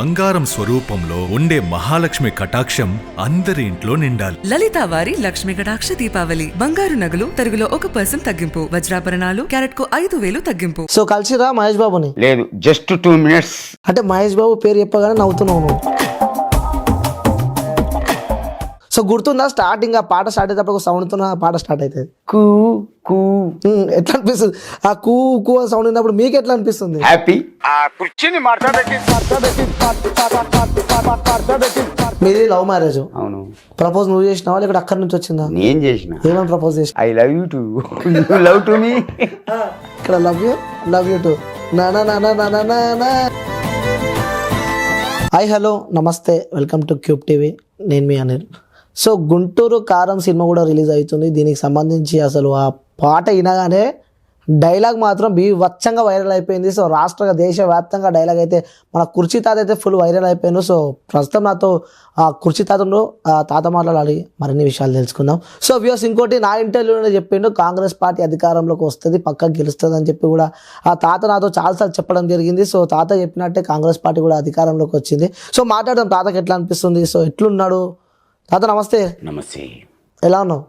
బంగారం స్వరూపంలో ఉండే మహాలక్ష్మి కటాక్షం అందరి ఇంట్లో నిండాలి. లలితా వారి లక్ష్మి కటాక్ష దీపావళి. బంగారు నగలు తరుగులో 1% తగ్గింపు. వజ్రాభరణాలు క్యారెట్ కు 5,000 తగ్గింపు. సో కలిసిరా మహేష్ బాబుని? లేదు, జస్ట్ 2 minutes. అంటే మహేష్ బాబు పేరు చెప్పగానే నవ్వుతున్నావు నువ్వు. సో గుర్తుందా స్టార్టింగ్ ఆ పాట స్టార్ట్ అయ్యేటప్పుడు ఒక సౌండ్ తో పాట స్టార్ట్ అవుతుంది. కూ కూ ఎట్లా అనిపిస్తుంది ఆ కూ కూ సౌండ్ ఉన్నప్పుడు మీకు ఎట్లా అనిపిస్తుంది? హ్యాపీ. ఆ కుర్చీని మీది లవ్ మ్యారేజ్? అవును. ప్రపోజ్ నువ్వు చేసినావా లేకపోతే అక్కడి నుంచి వచ్చిందా? నేను చేసిన. ఏమని ప్రపోజ్ చేసిన? I love you too you love to me. ఇక్కడ లవ్ యూ టు నా నా నా నా నా నా నా. హాయ్ హలో నమస్తే, వెల్కమ్ టు క్యూబ్ టీవీ. నేను మీ అనిల్. సో గుంటూరు కారం సినిమా కూడా రిలీజ్ అవుతుంది. దీనికి సంబంధించి అసలు ఆ పాట వినగానే డైలాగ్ మాత్రం బీభత్సంగా వైరల్ అయిపోయింది. సో దేశవ్యాప్తంగా డైలాగ్ అయితే మన కుర్చీ తాత అయితే ఫుల్ వైరల్ అయిపోయింది. సో ప్రస్తుతం నాతో ఆ కుర్చీ తాతను తాత మాట్లాడాలి, మరిన్ని విషయాలు తెలుసుకుందాం. సో వ్యూస్ ఇంకోటి నా ఇంటర్వ్యూలో చెప్పిండు కాంగ్రెస్ పార్టీ అధికారంలోకి వస్తుంది, పక్క గెలుస్తుంది అని చెప్పి కూడా ఆ తాత నాతో చాలాసార్లు చెప్పడం జరిగింది. సో తాత చెప్పినట్టే కాంగ్రెస్ పార్టీ కూడా అధికారంలోకి వచ్చింది. సో మాట్లాడడం తాతకి ఎట్లా అనిపిస్తుంది? సో ఎట్లున్నాడు తాత? నమస్తే. నమస్తే. ఎలా ఉన్నావు?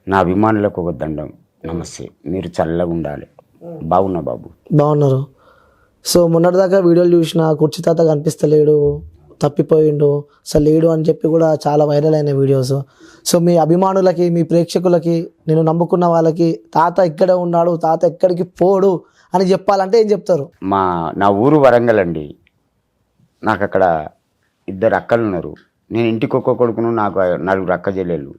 నా అభిమానులకు ఒక దండం. నమస్తే. మీరు చల్లగా ఉండాలి. బాగున్నా బాబు. బాగున్నారు. సో మొన్నటిదాకా వీడియోలు చూసిన కుర్చీ తాత కనిపిస్తలేడు, తప్పిపోయిండు, అసలు లేడు అని చెప్పి కూడా చాలా వైరల్ అయిన వీడియోస్. సో మీ అభిమానులకి, మీ ప్రేక్షకులకి, నేను నమ్ముకున్న వాళ్ళకి తాత ఇక్కడే ఉన్నాడు, తాత ఎక్కడికి పోడు అని చెప్పాలంటే ఏం చెప్తారు? నా ఊరు వరంగల్ అండి. నాకు అక్కడ 2 అక్కలు ఉన్నారు. నేను ఇంటికి ఒక్క కొడుకును, నాకు 4 అక్క చెల్లెళ్ళు.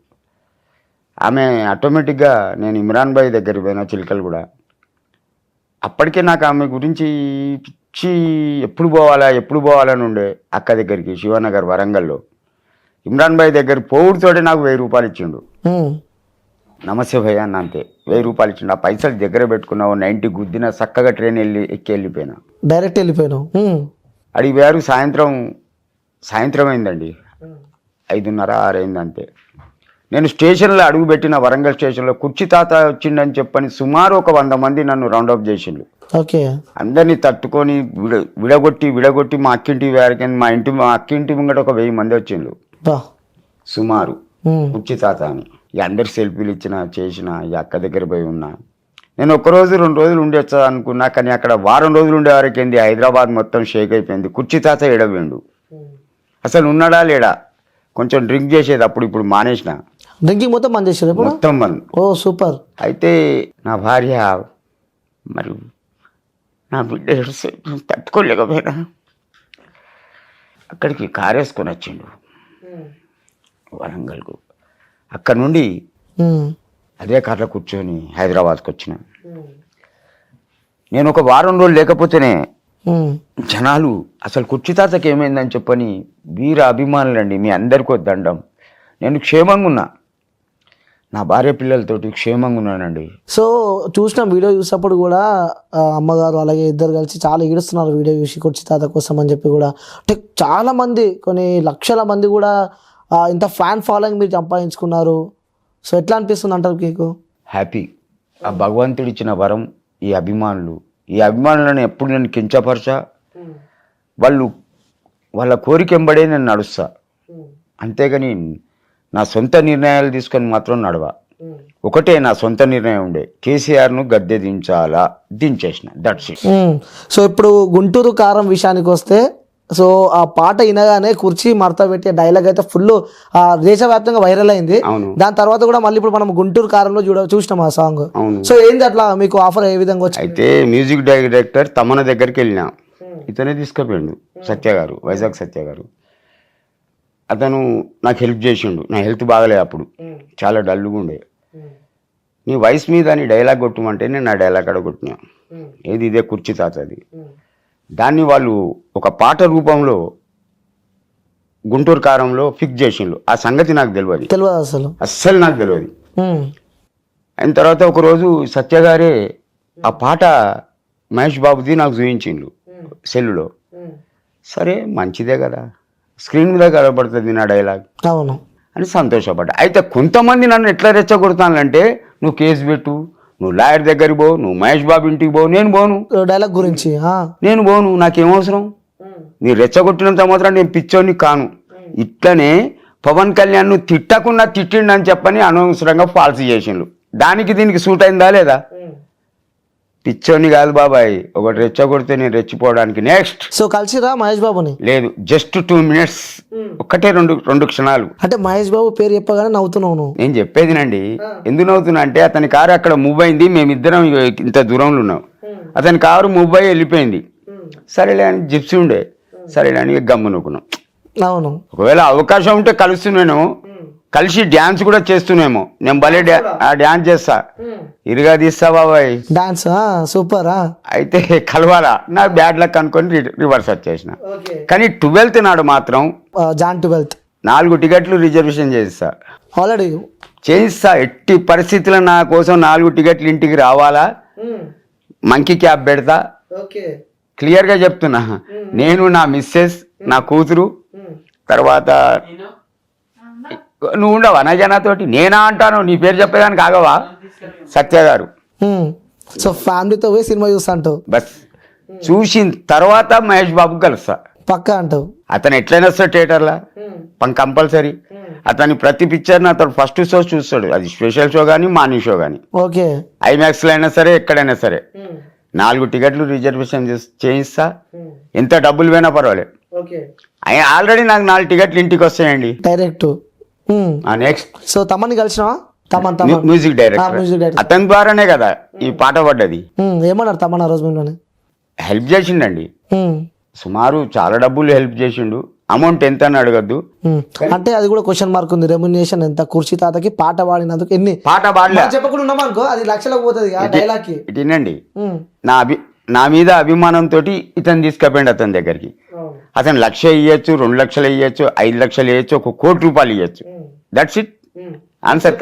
ఆమె ఆటోమేటిక్గా నేను ఇమ్రాన్ భాయ్ దగ్గరికి పోయినా చిలకలు కూడా. అప్పటికే నాకు ఆమె గురించి పిచ్చి, ఎప్పుడు పోవాలని ఉండే. అక్క దగ్గరికి శివనగర్ వరంగల్లో ఇమ్రాన్ భాయ్ దగ్గర పోవుడితోటే నాకు 1000 రూపాయలు ఇచ్చిండు. నమస్తే భయ్య అన్న, అంతే 1000 రూపాయలు ఇచ్చిండు. ఆ పైసలు దగ్గర పెట్టుకున్నావు, 90 గుద్దిన చక్కగా ట్రైన్ ఎక్కి వెళ్ళిపోయినా. డైరెక్ట్ వెళ్ళిపోయినావు? అడిగి వేరు. సాయంత్రం అయిందండి, 5:30, 6 అయింది అంతే. నేను స్టేషన్లో అడుగుపెట్టిన వరంగల్ స్టేషన్లో కుర్చీ తాత వచ్చిండని చెప్పని సుమారు ఒక 100 మంది నన్ను రౌండప్ చేసిండు. ఓకే. అందరినీ తట్టుకొని విడగొట్టి మా అక్కింటి వేరకి మా అక్కింటి ముంగట ఒక 1000 మంది వచ్చిండు సుమారు, కుర్చీ తాత అని. ఈ అందరు సెల్ఫీలు చేసిన ఈ అక్క దగ్గర పోయి ఉన్నా. నేను 1 రోజు 2 రోజులు ఉండొచ్చా అనుకున్నా, కానీ అక్కడ వారం రోజులు ఉండే వరకు ఏంది హైదరాబాద్ మొత్తం షేక్ అయిపోయింది. కుర్చీ తాత ఎడవేండు, అసలు ఉన్నాడా లేడా. కొంచెం డ్రింక్ చేసేది అప్పుడు, ఇప్పుడు మానేసిన. డ్రింకింగ్ మొత్తం బంద్ చేసారు? మొత్తం బంద్. ఓ సూపర్. అయితే నా భార్య మరి నా బిడ్డ తట్టుకోలేకపోయినా అక్కడికి కారేసుకొని వచ్చిండు వరంగల్కు. అక్కడ నుండి అదే కార్లో కూర్చొని హైదరాబాద్కి వచ్చిన. నేను ఒక వారం రోజులు లేకపోతేనే జనాలు అసలు కుర్చీ తాతకి ఏమైందని చెప్పని వీర అభిమానులండి, మీ అందరికీ దండం. నేను క్షేమంగా ఉన్నా, నా భార్య పిల్లలతోటి క్షేమంగా ఉన్నానండి. సో చూసిన వీడియో చూసినప్పుడు కూడా అమ్మగారు అలాగే ఇద్దరు కలిసి చాలా ఏడుస్తున్నారు వీడియో చూసి కుర్చీ తాత కోసం అని చెప్పి కూడా. అంటే చాలా మంది, కొన్ని లక్షల మంది కూడా ఇంత ఫ్యాన్ ఫాలోయింగ్ మీరు సంపాదించుకున్నారు. సో ఎట్లా అనిపిస్తుంది అంటారు మీకు? హ్యాపీ. ఆ భగవంతుడు ఇచ్చిన వరం ఈ అభిమానులను ఎప్పుడు నేను కించపరచా. వాళ్ళ కోరిక ఎంబడే నేను నడుస్తా, అంతేగాని నా సొంత నిర్ణయాలు తీసుకొని మాత్రం నడవా. ఒకటే నా సొంత నిర్ణయం ఉండే, కేసీఆర్ను గద్దె దించేసిన, దట్స్ ఇట్. సో ఇప్పుడు గుంటూరు కారం విషయానికి వస్తే, సో ఆ పాట వినగానే కుర్చీ మడత పెట్టే డైలాగ్ అయితే ఫుల్ దేశవ్యాప్తంగా వైరల్ అయింది. దాని తర్వాత కూడా మళ్ళీ ఇప్పుడు మనం గుంటూరు కారంలో చూసినాం ఆ సాంగ్. సో ఏంది అట్లా మీకు ఆఫర్ ఏ విధంగా వచ్చింది? అయితే మ్యూజిక్ డైరెక్టర్ తమన దగ్గరికి వెళ్ళినా, ఇతనే తీసుకుపోయిండు, సత్య గారు, వైజాగ్ సత్య గారు. అతను నాకు హెల్ప్ చేసిండు. నా హెల్త్ బాగలేదు అప్పుడు, చాలా డల్గా ఉండే. నీ వయసు మీద నీ డైలాగ్ కొట్టమంటే నేను నా డైలాగ్ అక్కడ కొట్టినా. ఏది ఇదే కుర్చీ తాతది. దాన్ని వాళ్ళు ఒక పాట రూపంలో గుంటూరు కారంలో ఫిక్స్ చేసిండ్రు. ఆ సంగతి నాకు తెలియదు, అస్సలు నాకు తెలియదు. అయిన తర్వాత ఒకరోజు సత్యగారే ఆ పాట మహేష్ బాబుది నాకు చూపించిండు సెల్లులో. సరే మంచిదే కదా, స్క్రీన్ మీద కనబడుతుంది నా డైలాగ్ అని సంతోషపడ్డా. అయితే కొంతమంది నన్ను ఎట్లా రెచ్చగొడతానంటే, నువ్వు కేసు పెట్టు, నువ్వు లాయర్ దగ్గరికి పో, నువ్వు మహేష్ బాబు ఇంటికి పో. నేను పోను, డైలాగ్ గురించి నేను పోను, నాకేం అవసరం. నీ రెచ్చగొట్టినంత మాత్రం నేను పిచ్చోని కాను. ఇట్లనే పవన్ కళ్యాణ్ ను తిట్టకుండా తిట్టిండని చెప్పని అనవసరంగా ఫాల్స్ చేసిండు. దానికి దీనికి సూట్ అయిందా లేదా? పిచ్చోని కాదు బాబాయ్, ఒకటి రెచ్చగొడితే నేను రెచ్చిపోవడానికి. నెక్స్ట్. సో కలిసిరా మహేష్ బాబుని? లేదు, జస్ట్ 2 minutes, ఒక్కటే రెండు క్షణాలు. అంటే మహేష్ బాబు పేరు చెప్పగానే నవ్వుతున్నావు నువ్వు? నేను చెప్పేదినండి. ఎందుకు నవ్వుతున్నా అంటే అతని కారు అక్కడ మూవ్ అయింది, మేమిద్దరం ఇంత దూరంలో ఉన్నాం. అతని కారు మూవ్ అయ్యి వెళ్ళిపోయింది. సరేలే అని జిప్సీ ఉండే, సరేలే అని గమ్మునుకున్నాం. అవును. ఒకవేళ అవకాశం ఉంటే కలుస్తున్నాను, కలిసి డ్యాన్స్ కూడా చేస్తున్నామో. నేను భలే డ్యాన్స్ చేస్తా, ఇరుగా తీస్తా బాబాయ్ డాన్స్. సూపరా. అయితే కలవాలా, నా బ్యాడ్ లక్ అనుకొని రివర్స్ వచ్చేసిన. కానీ 12th నాడు మాత్రం జాన్ 12th 4 టికెట్లు రిజర్వేషన్ చేయిస్తా. ఆల్రెడీ చేయిస్తా. ఎట్టి పరిస్థితుల్లో నా కోసం 4 టికెట్లు ఇంటికి రావాలా. మంకీ క్యాబ్ పెడతా. క్లియర్గా చెప్తున్నా. నేను, నా మిస్సెస్, నా కూతురు, తర్వాత నువ్వు ఉండవా నా జనాతోటి? నేనా అంటాను, నీ పేరు చెప్పేదానికి ఆగవా? సత్య గారు. సో ఫ్యామిలీతో పోయి సినిమా చూస్తా అంటావు? బస్ చూసిన తర్వాత మహేష్ బాబు కలుస్తా పక్కా అంటావు? అతను ఎట్లయినా వస్తాడు థియేటర్లా, కంపల్సరీ. అతని ప్రతి పిక్చర్ని అతను ఫస్ట్ షో చూస్తాడు. అది స్పెషల్ షో కానీ మార్నింగ్ షో కానీ. ఓకే. ఐమాక్స్లో అయినా సరే, ఎక్కడైనా సరే 4 టికెట్లు రిజర్వేషన్ చేయిస్తా. ఎంత డబ్బులు పోయినా పర్వాలేదు. ఆల్రెడీ నాకు 4 టికెట్లు ఇంటికి వస్తాయండి డైరెక్ట్. నెక్స్ట్. సో తమని కలిసినావా? Music director. అతని ద్వారానే కదా ఈ పాట పడ్డది. ఏమన్నారు తమన్ ఆ రోజు మిమ్మల్ని? హెల్ప్ చేసిండండి. సుమారు చాలా డబ్బులు హెల్ప్ చేసిండు. అమౌంట్ ఎంత అని అడగద్దు. అంటే అది కూడా క్వశ్చన్ మార్క్ ఉంది. రెమ్యునేషన్ ఎంత? కుర్చీ తాతకి పాట పాడినందుకు ఎన్ని? పాట పాడలే చెప్పకుండా ఉన్నాం అనుకో, అది లక్షలకు పోతుంది ఆ డైలాగ్ కి. ఇటండి, నా మీద అభిమానంతో ఇతను తీసుకుపోయిండు అతని దగ్గరికి. అతను 1 లక్ష ఇవ్వచ్చు, 2 లక్షలు ఇవ్వచ్చు, 5 లక్షలు ఇవ్వచ్చు, 1 కోటి రూపాయలు ఇవ్వచ్చు. That's it. Answer.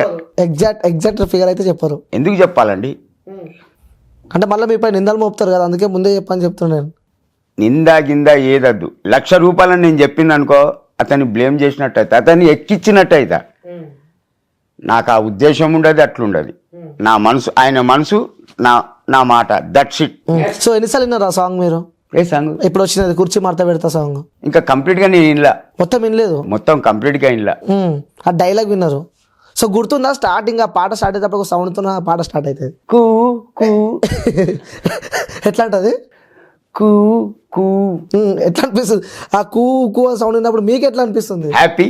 Exact figure అయితే చెప్పరు. ఎందుకు చెప్పాలండి? అంటే మళ్ళీ మీపై నిందలు మోపుతారు కదా, అందుకే ముందే చెప్పని చెప్తున్నాను. నిందా గిందా ఏదద్దు. 1 లక్ష రూపాయలని నేను చెప్పింది అనుకో, అతన్ని బ్లేమ్ చేసినట్టు అయితే, అతన్ని ఎక్కించినట్టు అయితే. నాకు ఆ ఉద్దేశం ఉండదు, అట్లుండదు. నా మనసు, ఆయన మనసు, నా మాట. That's it. సో ఎన్నిసార్లు విన్నారు ఆ సాంగ్ మీరు? ఏ సాంగ్? ఇప్పుడు వచ్చినది కుర్చీ మార్త పెడతా సాంగ్. ఇంకా కంప్లీట్ గా నేను ఇన్లా, మొత్తం వినలేదు. మొత్తం కంప్లీట్ గా ఇన్లా. ఆ డైలాగ్ విన్నారు. సో గుర్తుందా స్టార్టింగ్ ఆ పాట స్టార్ట్ అయ్యేటప్పుడు సౌండ్ తో ఆ పాట స్టార్ట్ అవుతుంది. కూ కూ ఎట్లా అంటది? కూ కూ ఎట్లా అనిపిస్తుంది? ఆ కూ కూ సౌండ్ విన్నప్పుడు మీకు ఎట్లా అనిపిస్తుంది? హ్యాపీ.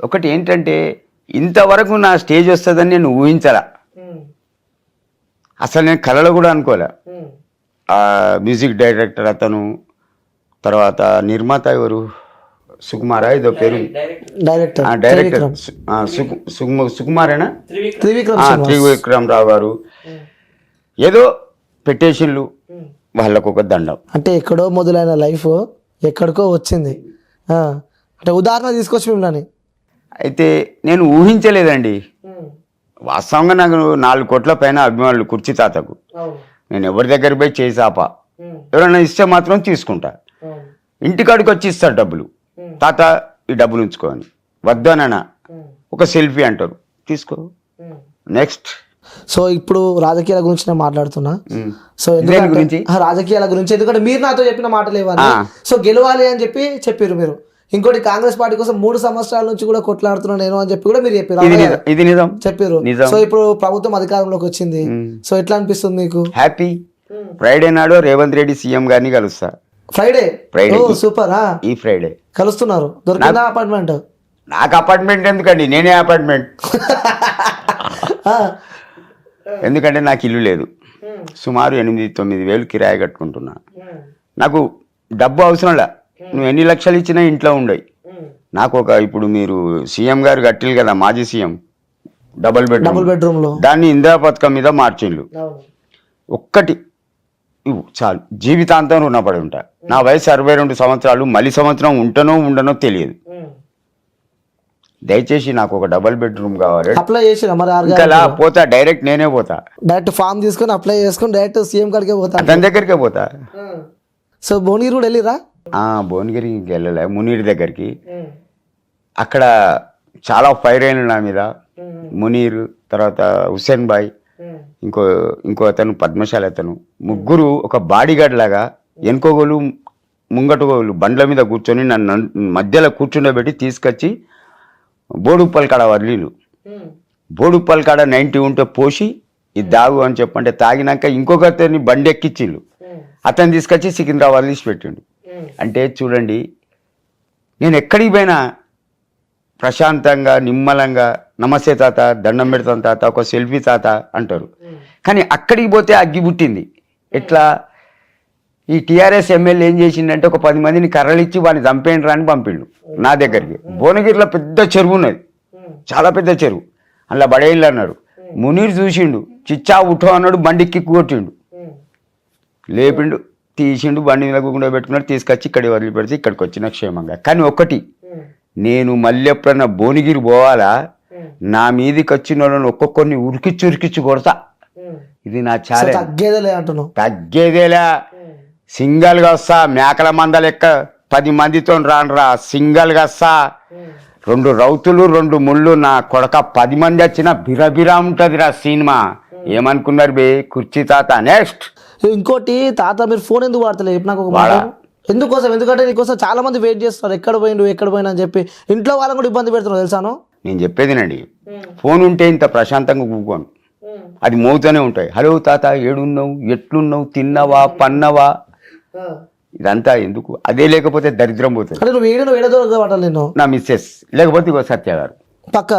ఒకటి ఏంటంటే, ఇంతవరకు నా స్టేజ్ వస్తుందని నేను ఊహించలా. అసలు నేను కళలో కూడా అనుకోలే. ఆ మ్యూజిక్ డైరెక్టర్ అతను, తర్వాత నిర్మాత ఎవరు, సుకుమారా ఏదో పేరు, డైరెక్టర్ సుకుమారేనా, త్రివిక్రమ్ రావు గారు. ఏదో పెట్టేషన్లు, వాళ్ళకు ఒక దండం. అంటే ఎక్కడో మొదలైన లైఫ్ ఎక్కడికో వచ్చింది. అంటే ఉదాహరణ తీసుకొచ్చి మిమ్మల్ని. అయితే నేను ఊహించలేదండి. వాస్తవంగా నాకు 4 కోట్ల పైన అభిమానులు కుర్చీ తాతకు. నేను ఎవరి దగ్గర పోయి చేసాపా, ఎవరైనా ఇస్తే మాత్రం తీసుకుంటా. ఇంటికాడికి వచ్చి ఇస్తారు డబ్బులు. తాత ఈ డబ్బులు ఉంచుకోని, వద్దనన్నా ఒక సెల్ఫీ అంటారు, తీసుకో. నెక్స్ట్. సో ఇప్పుడు రాజకీయాల గురించి నేను మాట్లాడుతున్నా. సో గురించి, రాజకీయాల గురించి, ఎందుకంటే మీరు నాతో చెప్పిన మాటలు ఇవ్వాలి. సో గెలవాలి అని చెప్పారు మీరు. ఇంకోటి కాంగ్రెస్ పార్టీ కోసం 3 సంవత్సరాల నుంచి కూడా కొట్లాడుతున్నా నేను అని చెప్పి కూడా మీరు చెప్పారు. ఇది నిజం చెప్పారు. సో ఇప్పుడు ప్రభుత్వం అధికారంలోకి వచ్చింది. సో ఎట్లా అనిపిస్తుంది మీకు? హ్యాపీ. ఫ్రైడే నాడు రేవంత్ రెడ్డి సీఎం గారిని కలుస్తా. ఫ్రైడే? సూపర్. ఈ ఫ్రైడే కలుస్తున్నారు. దొరికిందా అపార్ట్మెంట్? నాకు అపార్ట్మెంట్ ఎందుకండి, నేనే అపార్ట్మెంట్. ఎందుకంటే నాకు ఇల్లు లేదు. సుమారు 8-9 వేలు కిరాయి కట్టుకుంటున్నా. నాకు డబ్బు అవసరంలా. నువ్వు ఎన్ని లక్షలు ఇచ్చినా ఇంట్లో ఉండయి. నాకు ఇప్పుడు మీరు సీఎం గారు కట్టిలు కదా, మాజీ సీఎం, డబుల్ బెడ్రూమ్ లో, దాన్ని ఇందిరా పథకం మీద మార్చిండ్లు. ఒక్కటి చాలు, జీవితాంతం రుణపడి ఉంటా. నా వయసు 62 సంవత్సరాలు. మళ్ళీ సంవత్సరం ఉంటానో ఉండనో తెలియదు. దయచేసి నాకు ఒక డబుల్ బెడ్రూమ్ కావాలి. అప్లై చేసినా మరి? పోతా, డైరెక్ట్ నేనే పోతా. డైరెక్ట్ ఫామ్ తీసుకొని అప్లై చేసుకొని డైరెక్ట్ సీఎం కాడికే పోతా, దాని దగ్గరికే పోతా. సో భువనగిరి కూడా వెళ్ళిరా? భువనగిరికి వెళ్ళలే, మునీర్ దగ్గరికి. అక్కడ చాలా ఫైర్ అయిన నా మీద. మునీర్, తర్వాత హుసేన్ బాయ్, ఇంకో అతను పద్మశాలి అతను, ముగ్గురు ఒక బాడీ గార్డ్ లాగా వెనుకోగోలు ముంగట వాళ్ళు బండ్ల మీద కూర్చొని నన్ను మధ్యలో కూర్చుండబెట్టి తీసుకొచ్చి బోడుప్పల్ కాడ వదిలీలు బోడుప్పల్ కాడ 90 ఉంటే పోసి ఇది దాగు అని చెప్పంటే తాగినాక ఇంకొకరిని బండి ఎక్కిచ్చిళ్ళు అతను తీసుకొచ్చి సికింద్రాబాద్ తీసి పెట్టిండు. అంటే చూడండి, నేను ఎక్కడికి పోయినా ప్రశాంతంగా నిమ్మలంగా నమస్తే తాత, దండం పెడతాను తాత, ఒక సెల్ఫీ తాత అంటారు. కానీ అక్కడికి పోతే అగ్గి పుట్టింది. ఎట్లా ఈ టీఆర్ఎస్ ఎమ్మెల్యే ఏం చేసిండంటే ఒక 10 మందిని కర్రలిచ్చి వాడిని చంపేయండి అని పంపిండు నా దగ్గరికి. భువనగిరిలో పెద్ద చెరువు ఉన్నది, చాలా పెద్ద చెరువు, అందులో బడేళ్ళు అన్నాడు. మునీర్ చూసిండు, చిచ్చా ఉఠో అన్నాడు, బండి కిక్కు కొట్టిండు, లేపిండు, తీసిండు, బండి మీద గుండా పెట్టుకున్నాడు, తీసుకొచ్చి ఇక్కడ వదిలిపెడితే ఇక్కడికి వచ్చిన క్షేమంగా. కానీ ఒక్కటి, నేను మళ్ళీ ఎప్పుడన్నా భువనగిరి పోవాలా, నా మీదికి వచ్చిన వాళ్ళని ఒక్కొక్కరిని ఉరికిచ్చి కొడతా. ఇది నా చాలా తగ్గేదేలా. సింగల్గా వస్తా, మేకల మంద లెక్క 10 మందితో రానురా, సింగల్గా వస్తా. 2 రౌతులు 2 ముళ్ళు, నా కొడక 10 మంది వచ్చినా బిరబిరా ఉంటదిరా సినిమా. ఏమనుకున్నారు బే కుర్చీ తాత. నెక్స్ట్ ఇంకోటి తాత, మీరు ఫోన్ ఎందుకు వాడతలేదు నాకు ఒక మాట. ఎందుకోసం? ఎందుకంటే నీకోసం చాలా మంది వెయిట్ చేస్తున్నారు, ఎక్కడ పోయినా అని చెప్పి ఇంట్లో వాళ్ళని కూడా ఇబ్బంది పెడుతున్నారు తెలుసాను. నేను చెప్పేదినండి, ఫోన్ ఉంటే ఇంత ప్రశాంతంగా కూకోను, అది మోగుతూనే ఉంటాయి. హలో తాత, ఏడున్నావు, ఎట్లున్నావు, తిన్నావా, పన్నవా, ఇదంతా ఎందుకు? అదే లేకపోతే దరిద్రం పోతుంది. నా మిస్సెస్, లేకపోతే ఇగో సత్య గారు పక్క.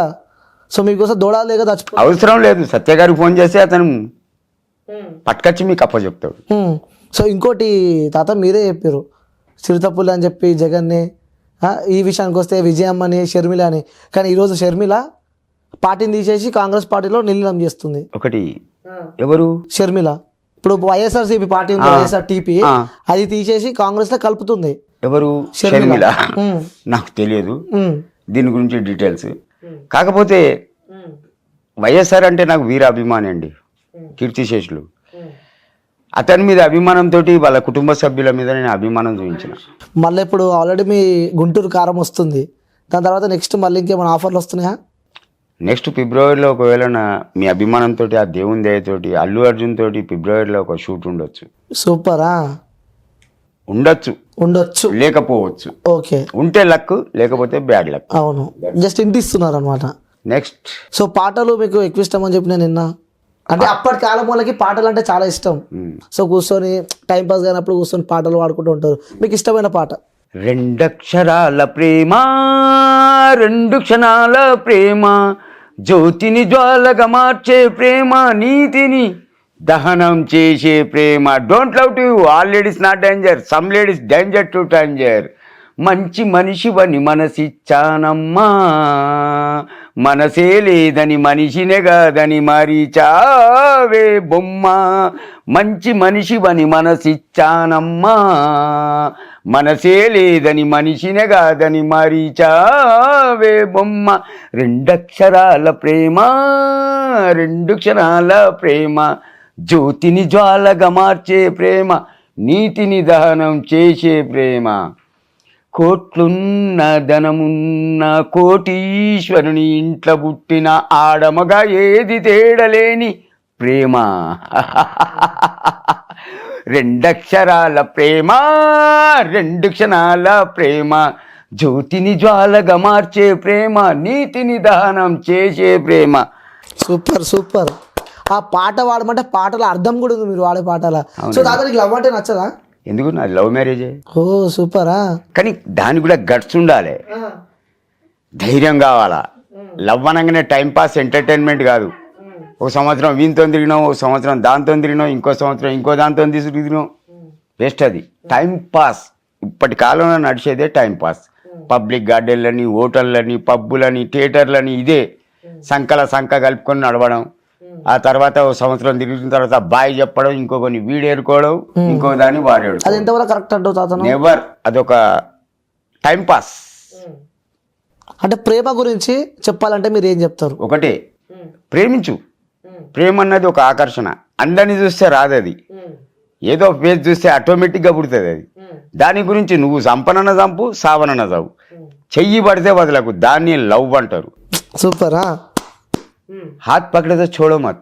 సో మీకోసం దూడాలు లేక అవసరం లేదు, సత్య గారికి ఫోన్ చేస్తే అతను పట్టుకొచ్చి మీకు అప్పచెప్తాడు. సో ఇంకోటి తాత, మీరే చెప్పారు చిరుతపుల్లి అని చెప్పి జగన్ని, ఈ విషయానికి వస్తే విజయమ్మని, షర్మిల అని. కానీ ఈరోజు షర్మిల పార్టీని తీసేసి కాంగ్రెస్ పార్టీలో నిలీనం చేస్తుంది. ఒకటి ఎవరు? షర్మిల. ఇప్పుడు వైఎస్ఆర్సీపీ పార్టీ ఉంది, వైఎస్ఆర్ టీపీ, అది తీసేసి కాంగ్రెస్ లో కలుపుతుంది. ఎవరు? షర్మిల. నాకు తెలియదు దీని గురించి డీటెయిల్స్. కాకపోతే వైఎస్ఆర్ అంటే నాకు వీర అభిమాని అండి, కీర్తిశేషులు. అతని మీద అభిమానంతో వాళ్ళ కుటుంబ సభ్యుల మీద నేను అభిమానం చూపించిన. మళ్ళీ ఇప్పుడు ఆల్రెడీ మీ గుంటూరు కారం వస్తుంది, దాని తర్వాత నెక్స్ట్ మళ్ళీ ఇంకేమైనా ఆఫర్లు వస్తున్నాయా? నెక్స్ట్ ఫిబ్రవరిలో ఒకవేళ మీ అభిమానంతో, ఆ దేవుని దయతోటి, అల్లు అర్జున్ తోటి ఫిబ్రవరిలో ఒక షూట్ ఉండొచ్చు. సూపరా? ఉండొచ్చు, లేకపోవచ్చు. ఓకే, ఉంటే లక్, లేకపోతే బ్యాడ్ లక్. అవును, జస్ట్ ఇంటిస్తున్నారు అనమాట. నెక్స్ట్, సో పాటలు మీకు ఎక్కువ ఇష్టం అని చెప్పి నేను నిన్న, అంటే అప్పటి కాలం వాళ్ళకి పాటలు అంటే చాలా ఇష్టం. సో కూర్చొని టైం పాస్ కానప్పుడు కూర్చొని పాటలు పాడుకుంటూ ఉంటారు. మీకు ఇష్టమైన పాట? 2 అక్షరాల ప్రేమ, 2 క్షణాల ప్రేమ, జ్యోతిని జ్వాలగా మార్చే ప్రేమ, నీతిని దహనం చేసే ప్రేమ. Don't love to you, all ladies not danger, some ladies danger to danger. మంచి మనిషివని మనసిచ్చానమ్మా, మనసే లేదని మనిషినే కాదని మరిచావే బొమ్మ. మంచి మనిషివని మనసిచ్చానమ్మా, మనసే లేదని మనిషినే కాదని మరిచావే బొమ్మ. 2 అక్షరాల ప్రేమ, 2 క్షణాల ప్రేమ, జ్యోతిని జ్వాలగా మార్చే ప్రేమ, నీతిని దహనం చేసే ప్రేమ. కోట్లున్న ధనమున్న కోటీశ్వరుని ఇంట్లో పుట్టిన ఆడమగా ఏది తేడలేని ప్రేమ. 2 అక్షరాల ప్రేమ, 2 క్షణాల ప్రేమ, జ్యోతిని జ్వాలగా మార్చే ప్రేమ, నీతిని దహనం చేసే ప్రేమ. Super super. ఆ పాట పాడమంటే పాటల అర్థం కూడా ఉంది మీరు వాడే పాటల. సో దాదాపు లవ్ అంటే నచ్చదా? ఎందుకు? నాది లవ్ మ్యారేజే. ఓ సూపరా. కానీ దానికి కూడా గట్స్ ఉండాలి, ధైర్యం కావాలా. లవ్ అనగానే టైంపాస్ ఎంటర్టైన్మెంట్ కాదు. ఒక సంవత్సరం వీనితో తిరిగినాం, ఒక సంవత్సరం దాంతో తిరిగినాం, ఇంకో సంవత్సరం ఇంకో దాంతో తిరిగినాం, వేస్ట్. అది టైంపాస్. ఇప్పటి కాలంలో నడిచేదే టైంపాస్. పబ్లిక్ గార్డెన్లని, హోటళ్ళని, పబ్బులని, థియేటర్లని, ఇదే సంఖ కలుపుకొని నడవడం. ఆ తర్వాత ఒక సంవత్సరం తిరిగిన తర్వాత బాయ్ చెప్పడం, ఇంకొకరిని వీడేరుకోవడం, ఇంకో దాన్ని వాడేడు. అది ఎంతవరకు కరెక్ట్ అంటావు తాత? నెవర్. అదొక టైం పాస్. అంటే ప్రేమ గురించి చెప్పాలంటే మీరు ఏం చెప్తారు? ఒకటే, ప్రేమించు. ప్రేమ అన్నది ఒక ఆకర్షణ. అందరిని చూస్తే రాదు అది, ఏదో ఫేస్ చూస్తే ఆటోమేటిక్గా పుడుతుంది అది. దాని గురించి నువ్వు సంపనన్న చంపు, సావనన్న చావు, చెయ్యి పడితే వదలకు, దాన్ని లవ్ అంటారు. సూపరా. హాత్ పకడితే చూడో మత్.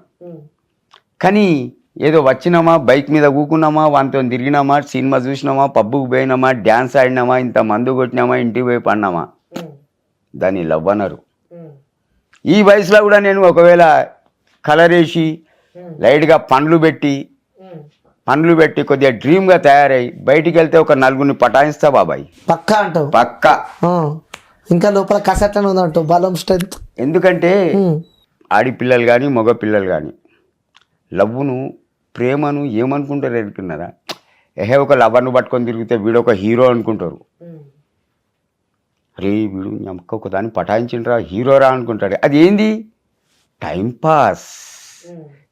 కానీ ఏదో వచ్చినామా బైక్ మీద కూకున్నామా వానితో తిరిగినామా సినిమా చూసినామా పబ్బుకు పోయినామా డ్యాన్స్ ఆడినామా ఇంత మందు కొట్టినామా ఇంటికి పోయి పడినామా దాన్ని లవ్ అన్నారు. ఈ వయసులో కూడా నేను ఒకవేళ కలర్ వేసి లైట్గా పండ్లు పెట్టి కొద్దిగా డ్రీమ్గా తయారై బయటికి వెళ్తే ఒక నలుగురిని పటాయిస్తా బాబాయ్. పక్కా అంటావు? పక్కా. ఇంకా లోపల కసట్లనే ఉందంటావు బలం స్ట్రెంత్. ఎందుకంటే ఆడిపిల్లలు కానీ మగ పిల్లలు కానీ లవ్వును ప్రేమను ఏమనుకుంటారు అనుకున్నారా? ఒక లవర్ను పట్టుకొని తిరిగితే వీడు ఒక హీరో అనుకుంటారు. అరే వీడు ఒక దాన్ని పటాయించిండ్రా హీరోరా అనుకుంటాడు. అది ఏంది? టైంపాస్.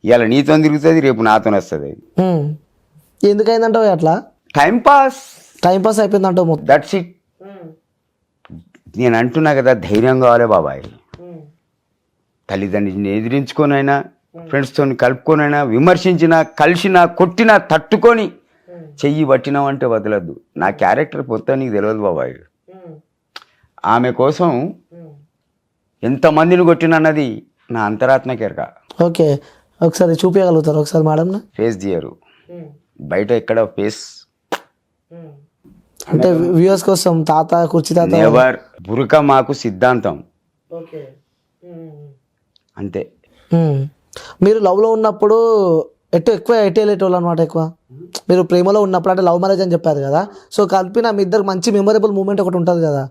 ఇవాళ నీతో తిరుగుతుంది రేపు నాతో వస్తుంది. ఎందుకైందంటావు అట్లా? టైంపాస్ అయిపోయిందంటావు మొత్తం. That's it. నేను అంటున్నా కదా ధైర్యం కావాలి బాబాయ్. తల్లిదండ్రులని ఎదిరించుకొనైనా ఫ్రెండ్స్తో కలుపుకొనైనా విమర్శించినా కలిసినా కొట్టినా తట్టుకొని చెయ్యి పట్టినామంటే వదలద్దు. నా క్యారెక్టర్ మొత్తం నీకు తెలియదు బాబాయ్. ఆమె కోసం ఎంతమందిని కొట్టినన్నది నా అంతరాత్మకి ఎరక. ఓకే, ఒకసారి చూపించగలుగుతారు ఒకసారి మేడం? ఫేస్ చేయరు బయట ఎక్కడ ఫేస్ అంటే వ్యూవర్స్ కోసం తాత కుర్చీ తాత నెవర్. బురక మాకు సిద్ధాంతం అంతే. మీరు లవ్లో ఉన్నప్పుడు ఎక్కువ వెళ్ళేటోళ్ళు అనమాట. ఎక్కువ మీరు ప్రేమలో ఉన్నప్పుడు అంటే లవ్ మ్యారేజ్ అని చెప్పారు కదా, సో కలిపిన మీ ఇద్దరు మంచి మెమొరబుల్ మూమెంట్ ఒకటి ఉంటుంది కదా,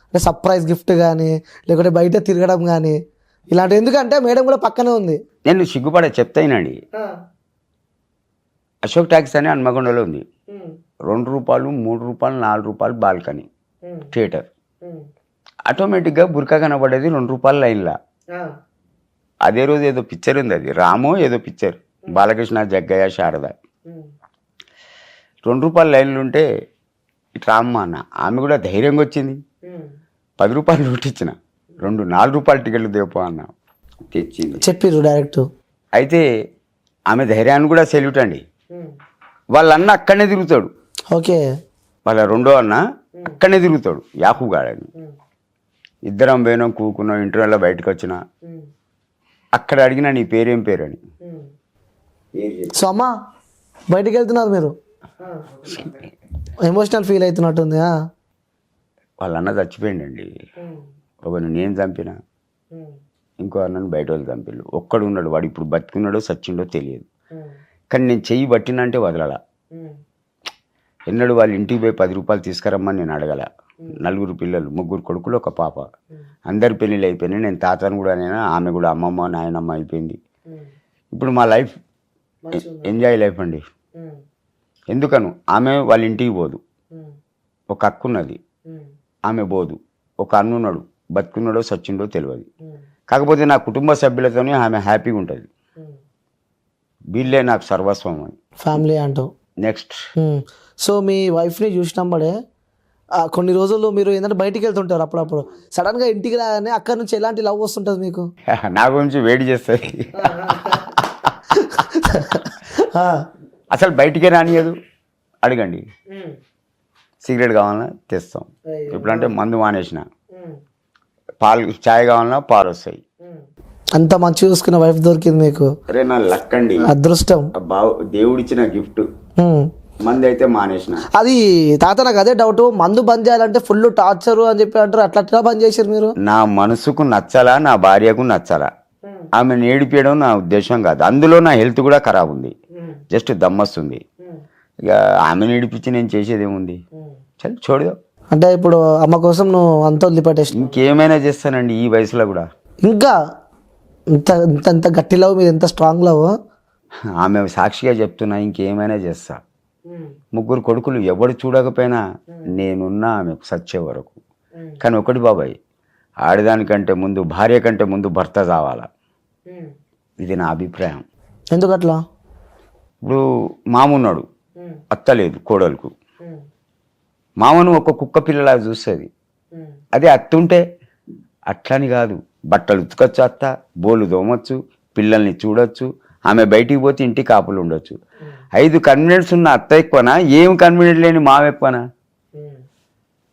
అంటే సర్ప్రైజ్ గిఫ్ట్ కానీ లేకుంటే బయట తిరగడం కానీ ఇలాంటి. ఎందుకంటే మేడం కూడా పక్కనే ఉంది. నేను సిగ్గుపడే చెప్తాయినండి. అశోక్ టాక్స్ అని హన్మకొండలో ఉంది. 2 రూపాయలు 3 రూపాయలు 4 రూపాయలు బాల్కనీ థియేటర్. ఆటోమేటిక్గా బుర్కా కనబడేది 2 రూపాయల లైన్లా. అదే రోజు ఏదో పిక్చర్ ఉంది, అది రామో ఏదో పిక్చర్, బాలకృష్ణ జగ్గయ్య శారద. 2 రూపాయల లైన్లు ఉంటే ఇటు రామ్మ అన్న. ఆమె కూడా ధైర్యంగా వచ్చింది. 10 రూపాయలు నోట్ ఇచ్చిన, 4 రూపాయల టికెట్లు దేపో అన్న, తెచ్చింది. చెప్పిర్రు డైరెక్ట్. అయితే ఆమె ధైర్యాన్ని కూడా సెల్యూట్ అండి. వాళ్ళ అన్న అక్కడనే తిరుగుతాడు. ఓకే. వాళ్ళ రెండో అన్న అక్కడనే తిరుగుతాడు, యాకుగాడని. ఇద్దరం పోయినాం, కూకున్నాం, ఇంటర్వ్యూలో బయటకు వచ్చిన. అక్కడ అడిగినా నీ పేరేం పేరు అని. సో అమ్మ బయటికి వెళ్తున్నారు మీరు, ఎమోషనల్ ఫీల్ అవుతున్నట్టుంది. వాళ్ళ అన్న చచ్చిపోయిందండి. ఒకరిని నేను చంపిన, ఇంకో అన్నను బయట వాళ్ళు చంపిళ్ళు. ఒక్కడు ఉన్నాడు, వాడు ఇప్పుడు బతుకున్నాడో చచ్చిండో తెలియదు. కానీ నేను చెయ్యి పట్టినంటే వదలలా. ఎన్నడు వాళ్ళ ఇంటికి పోయి 10 రూపాయలు తీసుకురమ్మని నేను అడగల. 4 పిల్లలు, 3 కొడుకులు, 1 పాప. అందరి పెళ్ళిళ్ళు అయిపోయినాయి. నేను తాతను కూడా అయినా, ఆమె కూడా అమ్మమ్మ నాయనమ్మ అయిపోయింది. ఇప్పుడు మా లైఫ్ ఎంజాయ్ లైఫ్ అండి. ఎందుకను ఆమె వాళ్ళ ఇంటికి పోదు. ఒక అక్క ఉన్నది, ఆమె పోదు. ఒక అన్నున్నాడు, బతుకున్నాడో సచ్చిండో తెలియదు. కాకపోతే నా కుటుంబ సభ్యులతోనే ఆమె హ్యాపీగా ఉంటుంది. వీళ్ళే నాకు సర్వస్వం అని ఫ్యామిలీ అంటావు. నెక్స్ట్, సో మీ వైఫ్ని చూసినప్పుడే కొన్ని రోజులు మీరు ఏంటంటే బయటికి వెళ్తుంటారు, అప్పుడప్పుడు సడన్గా ఇంటికి రాగానే అక్కడ నుంచి ఎలాంటి లవ్ వస్తుంటుంది మీకు? నా గురించి వేడి చేస్తుంది. అసలు బయటికే రానియదు. అడగండి, సిగరెట్ కావాలన్నా తెస్తాం. ఇప్పుడంటే మందు మానేసిన, పాలు చాయ్ కావాలన్నా పాలు వస్తాయి. అంత మంచి చూసుకున్న వైఫ్ దొరికింది మీకు. అరే నా లక్ అండి, అదృష్టం, దేవుడిచ్చిన గిఫ్ట్. మందు అయితే మానేసిన. అది తాత నాకు అదే డౌట్, మందు బంద్ చేయాలంటే ఫుల్ టార్చర్ అని చెప్పి అంటారు, అట్లా బంద్ చేశారు మీరు? నా మనసుకు నచ్చాలా, నా భార్యకు నచ్చాలా, ఆమె నేడిపించడం నా ఉద్దేశం కాదు. అందులో నా హెల్త్ కూడా ఖరాబ్ ఉంది, జస్ట్ దమ్మొస్తుంది. ఇక ఆమె నేడిపించి నేను చేసేది ఏముంది, చల్ చూడదు. అంటే ఇప్పుడు అమ్మ కోసం నువ్వు అంత వదిలిపెట్టేసి ఇంకేమైనా చేస్తానండి ఈ వయసులో కూడా. ఇంకా ఇంత ఇంత ఇంత గట్టి లవ్, మీరు ఎంత స్ట్రాంగ్ లవ్. ఆమె సాక్షిగా చెప్తున్నా, ఇంకేమైనా చేస్తా. 3 కొడుకులు ఎవడు చూడకపోయినా నేనున్నా ఆమెకు సచ్చే వరకు. కానీ ఒకటి బాబాయ్, ఆడదానికంటే ముందు, భార్య కంటే ముందు భర్త కావాలా, ఇది నా అభిప్రాయం. ఎందుకట్లా? ఇప్పుడు మామ ఉన్నాడు, అత్త లేదు కోడలకు. మామను ఒక కుక్క పిల్లలా చూస్తుంది. అదే అత్త ఉంటే అట్లని కాదు, బట్టలు ఉతకొచ్చు, అత్త బోలు దోమొచ్చు, పిల్లల్ని చూడొచ్చు, ఆమె బయటికి పోతే ఇంటి కాపులు ఉండొచ్చు. 5 కన్వీనియన్స్ ఉన్న అత్త ఎక్కువనా, ఏం కన్వీనియన్స్ లేని మామ ఎక్కువనా?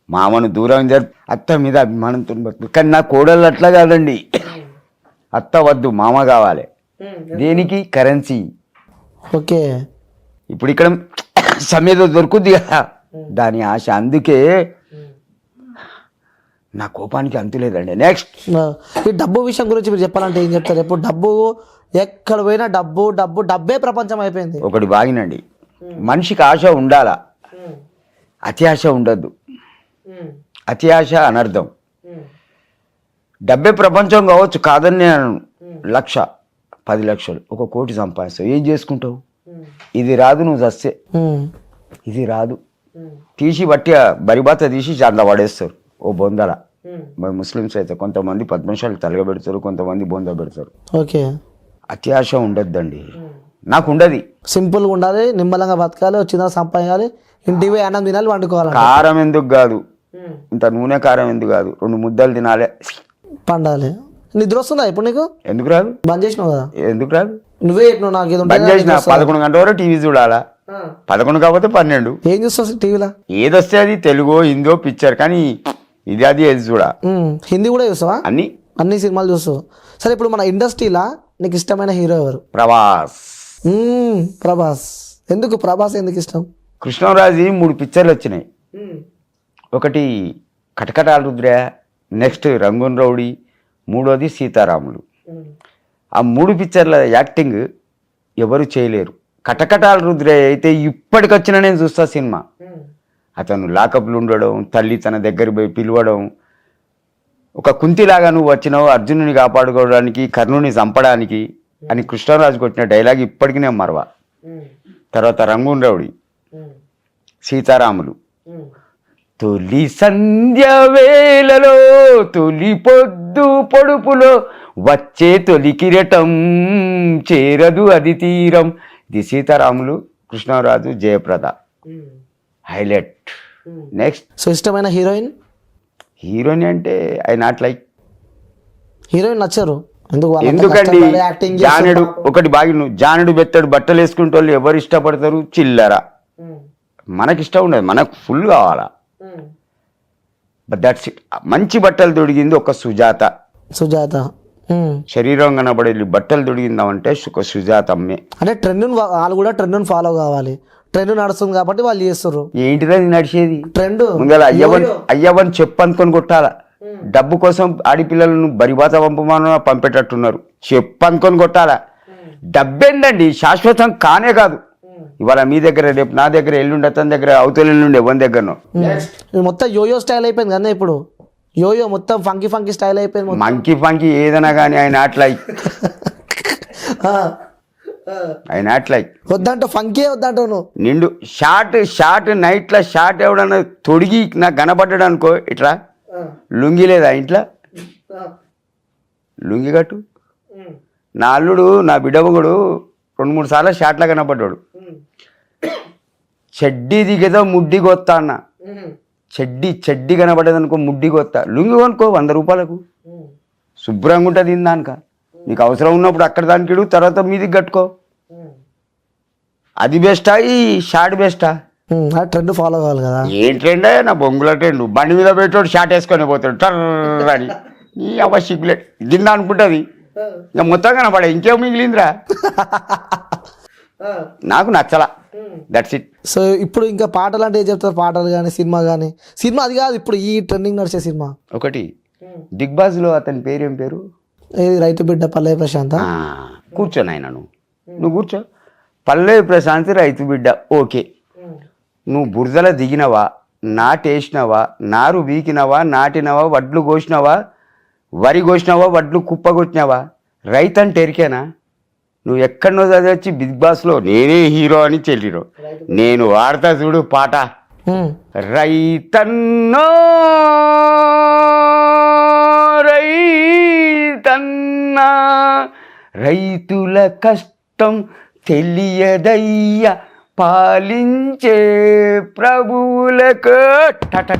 మామను దూరం జరిపి అత్త మీద అభిమానంతో బతుకు. కానీ నా కోడలు అట్లా కాదండి, అత్త వద్దు మామ కావాలి. దేనికి? కరెన్సీ. ఓకే. ఇప్పుడు ఇక్కడ సమేత దొరుకుద్ది కదా, దాని ఆశ. అందుకే నా కోపానికి అంతు లేదండి. నెక్స్ట్ ఈ డబ్బు విషయం గురించి మీరు చెప్పాలంటే ఏం చెప్తారు? ఎప్పుడు డబ్బు, ఎక్కడ పోయినా డబ్బు డబ్బు డబ్బే ప్రపంచం అయిపోయింది. ఒకటి బాగినండి, మనిషికి ఆశ ఉండాలా, అతి ఆశ ఉండద్దు. అతి ఆశ అనర్థం. డబ్బే ప్రపంచం కావచ్చు, కాదని నేను 1,00,000 10 లక్షలు 1 కోటి సంపాదిస్తావు, ఏం చేసుకుంటావు? ఇది రాదు, నువ్వు చస్తే ఇది రాదు, తీసి బట్టి బరిబాత తీసి చంద పడేస్తారు ఓ బొందల. మరి ముస్లిమ్స్ అయితే కొంతమంది పద్మశాలు తలగబెడతారు, కొంతమంది బొంద పెడతారు. ఓకే. అతి ఆశ ఉండద్దండి, నాకు ఉండదు. సింపుల్గా ఉండాలి, నిమ్మలంగా బతకాలి, వచ్చిన సంపాదించాలి, ఇంటికి పోయి అన్నం తినాలి, వండుకోవాలి. కారం ఎందుకు కాదు, ఇంత నూనె కారం ఎందుకు కాదు, 2 ముద్దలు తినాలి, పండాలి. నిద్ర వస్తుందా ఇప్పుడు నీకు? ఎందుకు రాదు? బంద్ చేసినావు కదా. ఎందుకు రాదు? నువ్వే చెప్పినావు నాకు ఇది బంద్ చేసిన 11 గంటల వరకు టీవీ చూడాలా, 11 కాకపోతే 12. ఏం చూస్తావు టీవీలో? ఏదొస్తే అది, తెలుగో హిందో పిక్చర్, కానీ ఇది అది ఏది చూడా. హిందీ కూడా చూస్తావా? అన్ని సినిమాలు చూస్తావు. సరే, ఇప్పుడు మన ఇండస్ట్రీలో నీకు ఇష్టమైన హీరో ఎవరు? ప్రభాస్. ప్రభాస్. ఎందుకు ప్రభాస్ ఎందుకు ఇష్టం? కృష్ణరాజు 3 పిక్చర్లు వచ్చినాయి. ఒకటి కటకటాల రుద్ర, నెక్స్ట్ రంగూన్ రౌడీ, 3వది సీతారాములు. ఆ 3 పిక్చర్ల యాక్టింగ్ ఎవరు చేయలేరు. కటకటాల రుద్ర అయితే ఇప్పటికొచ్చినా నేను చూస్తా సినిమా. అతను లాకప్లు ఉండడం, తల్లి తన దగ్గర పోయి పిలవడం, ఒక కుంతిలాగా నువ్వు వచ్చినావు అర్జునుని కాపాడుకోవడానికి, కర్ణుని చంపడానికి అని కృష్ణరాజు కొట్టిన డైలాగ్ ఇప్పటికీ నేను మరవా. తర్వాత రంగూన్ రౌడీ, సీతారాములు, తొలి సంధ్య వేళలో తొలి పొద్దు పొడుపులో వచ్చే తొలి కిరటం చేరదు అది తీరం. ఇది Seetharamulu, Krishnaraju, Jayaprada, highlight. Next. So ఇష్టమైన హీరోయిన్? హీరోయిన్ అంటే ఐ నాట్ లైక్. హీరోయిన్ నచ్చరు ఎందుకు? ఎందుకండి, జానెడు ఒకటి బాగి, జానెడు బెత్తడు బట్టలు వేసుకుంటే వాళ్ళు ఎవరు ఇష్టపడతారు? చిల్లరా. మనకి ఇష్టం ఉండదు, మనకు ఫుల్ కావాలా. But that's it. మంచి బట్టలు తొడిగింది ఒక సుజాత. శరీరం కనబడే బట్టలు తొడిగిందామంటే ఒక సుజాత అమ్మే. అంటే ట్రెండ్, వాళ్ళు కూడా ట్రెండ్ ఫాలో కావాలి. ట్రెండ్ నడుస్తుంది కాబట్టి వాళ్ళు చేస్తారు. ఏంటిదా నడిచేది ట్రెండ్? ముందర అయ్యవని చెప్పు అనుకొని కొట్టాల. డబ్బు కోసం ఆడిపిల్లలను బరిబాత పంపేటట్టున్నారు. చెప్పు అనుకొని కొట్టాలా. డబ్బేందండి శాశ్వతం కానే కాదు. ఇవాళ మీ దగ్గర, రేపు నా దగ్గర, ఎల్లుండి అతని దగ్గర, అవతల ఎల్లుండి ఎవరి దగ్గరనో. మొత్తం యోయో స్టైల్ అయిపోయింది కదా ఇప్పుడు. యోయో మొత్తం ఫంకీ ఫంకీ స్టైల్ అయిపోయింది. మంకీ ఫంకీ ఏదైనా కానీ ఆయన not like. I not like. వద్దంటావు, ఫంకీ వద్దంటావు నువ్వు. నిండు షార్ట్ నైట్లో షార్ట్ ఎవడన్నా తొడిగి నాకు కనబడ్డాడు అనుకో, ఇట్లా లుంగి లేదా ఇంట్లో, లుంగి కట్టు. నా అల్లుడు, నా బిడ్డమగుడు 2-3 సార్లు షార్ట్లా కనబడ్డాడు. చెడ్డీ దిగేదో ముడ్డి కొత్తా అన్న. చెడ్డీ కనబడేది అనుకో, ముడ్డి కొత్తా. లుంగి కొనుక్కో 100 రూపాయలకు, శుభ్రంగా ఉంటుంది దానిక. నీకు అవసరం ఉన్నప్పుడు అక్కడ దానికి ఇడు, తర్వాత మీదికి కట్టుకో. అది బెస్టా, ఈ షార్ట్ బెస్టా? ట్రెండ్ ఫాలో కావాలి కదా. ఏం ట్రెండ్? నా బొంగుల ట్రెండ్. బండి మీద పెట్టాడు, షార్ట్ వేసుకొని పోతాడు టర్ర అని. ఈ అవసిగ్గులే దిందా అనుకుంటుంది. ఇక మొత్తం కనపడే, ఇంకేం మిగిలిందిరా. నాకు నచ్చలా. That's it. సో ఇప్పుడు ఇంకా పాటలు అంటే ఏం చెప్తారు? పాటలు కానీ, సినిమా కానీ. సినిమా అది కాదు, ఇప్పుడు ఈ ట్రెండింగ్ నడిచే సినిమా ఒకటి బిగ్ బాస్ లో అతని పేరు ఏం పేరు? రైతు బిడ్డ పల్లవి ప్రశాంత్. కూర్చో నాయన, నువ్వు కూర్చో. పల్లవి ప్రశాంత్ రైతు బిడ్డ. ఓకే, నువ్వు బురదల దిగినవా, నాటేసినవా, నారు వీకినవా, నాటినవా, వడ్లు కోసినవా, వరి కోసినవా, వడ్లు కుప్పగొట్టినవా? రైతు అంటే ఎరికేనా? నువ్వు ఎక్కడనో చదివచ్చి బిగ్ బాస్లో నేనే హీరో అని చెల్లిరో. నేను వాడతా చూడు పాట. రైతన్నో రైతన్నా, రైతుల కష్టం తెలియదయ్యా, పాలించే ప్రభువులకు టట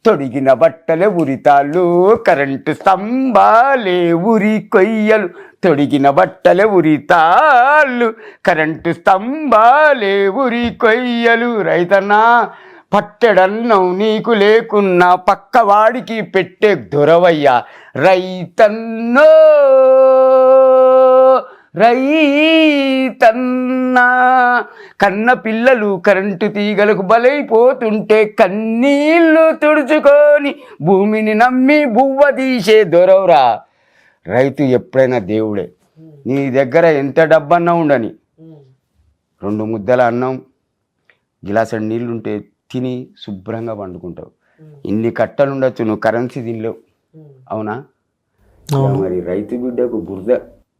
తొడిగిన బట్టలే ఉరితాళ్ళు, కరెంటు స్తంభాలే ఉరి కొయ్యలు. తొడిగిన బట్టలే ఉరితాళ్ళు, కరెంటు స్తంభాలే ఉరి కొయ్యలు. రైతన్నా, పట్టెడన్నం నీకు లేకున్నా పక్కవాడికి పెట్టే దొరవయ్యా. రైతన్నో రైతన్నా కన్న పిల్లలు కరెంటు తీగలకు బలైపోతుంటే కన్నీళ్లు తుడుచుకొని భూమిని నమ్మి బువ్వ తీసే దొరవరా. రైతు ఎప్పుడైనా దేవుడే. నీ దగ్గర ఎంత డబ్బన్నా ఉండని, 2 ముద్దల అన్నం గిలాసడి నీళ్ళుంటే తిని శుభ్రంగా వండుకుంటావు. ఇన్ని కట్టలు ఉండొచ్చు, నువ్వు కరెన్సీ తినలేవు. అవునా? మరి రైతు బిడ్డకు బురద,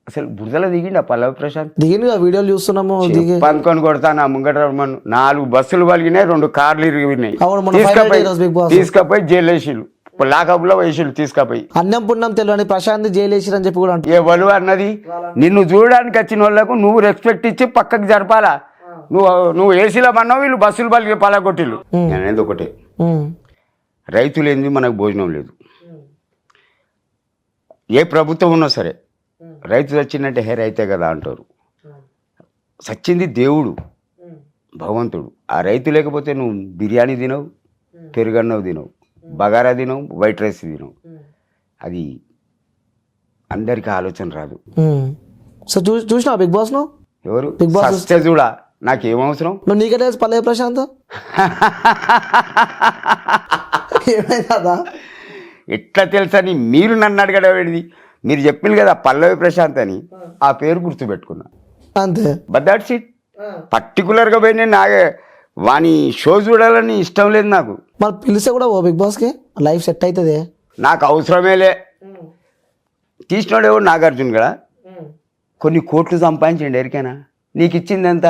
అసలు బురదలో దిగిండి ఆ పల్లవి ప్రశాంత్. దిగిన వీడియోలు చూస్తున్నాము. అనుకొని కొడతాను. ఆ ముంగట 4 బస్సులు పలిగినాయి, 2 కార్లు ఇరిగినాయి. అవును, మొన్న final day రోజు Big Boss. తీసుకపోయి జైలు వేసిళ్ళు, లాకప్ లో వేసిళ్ళు. తీసుకపోయి అన్నం పుణ్యం తెలియని ప్రశాంత్ జైలేసిరని చెప్పి కూడా అంటారు. ఏ వలువ అన్నది, నిన్ను చూడడానికి వచ్చిన వాళ్ళకు నువ్వు రెస్పెక్ట్ ఇచ్చి పక్కకి జరపాలా. నువ్వు ఏసీలో పన్నావు, వీళ్ళు బస్సులు పలిగి పలగొట్టిళ్ళు. నేను అనేది ఒకటే, రైతులు ఏంది మనకు భోజనం లేదు. ఏ ప్రభుత్వం ఉన్నా సరే రైతు చచ్చిందంటే హే రైతే కదా అంటారు. చచ్చింది దేవుడు, భగవంతుడు. ఆ రైతు లేకపోతే నువ్వు బిర్యానీ తినవు, పెరుగన్నవు తినవు, బగారా తినవు, వైట్ రైస్ తినవు. అది అందరికీ ఆలోచన రాదు. సో చూసినా బిగ్ బాస్ ను? ఎవరు బిగ్ బాస్ చూడా, నాకేమవసరం. నువ్వు నీకే తెలుసు పల్లవి ప్రశాంత్ ఏమైందా? ఎట్లా తెలుసని మీరు నన్ను అడగడమేది. మీరు చెప్పింది కదా పల్లవి ప్రశాంత్ అని, ఆ పేరు గుర్తుపెట్టుకున్నా అంతే. But that's it. పర్టికులర్గా పోయి నేను వాని షో చూడాలని ఇష్టం లేదు నాకు. మరి పిలిస్తే కూడా ఓ బిగ్ బాస్కి లైఫ్ సెట్ అవుతుంది. నాకు అవసరమేలే. తీసినాడు ఎవరు? నాగార్జున కదా. కొన్ని కోట్లు సంపాదించండి ఎరికైనా. నీకు ఇచ్చింది ఎంత?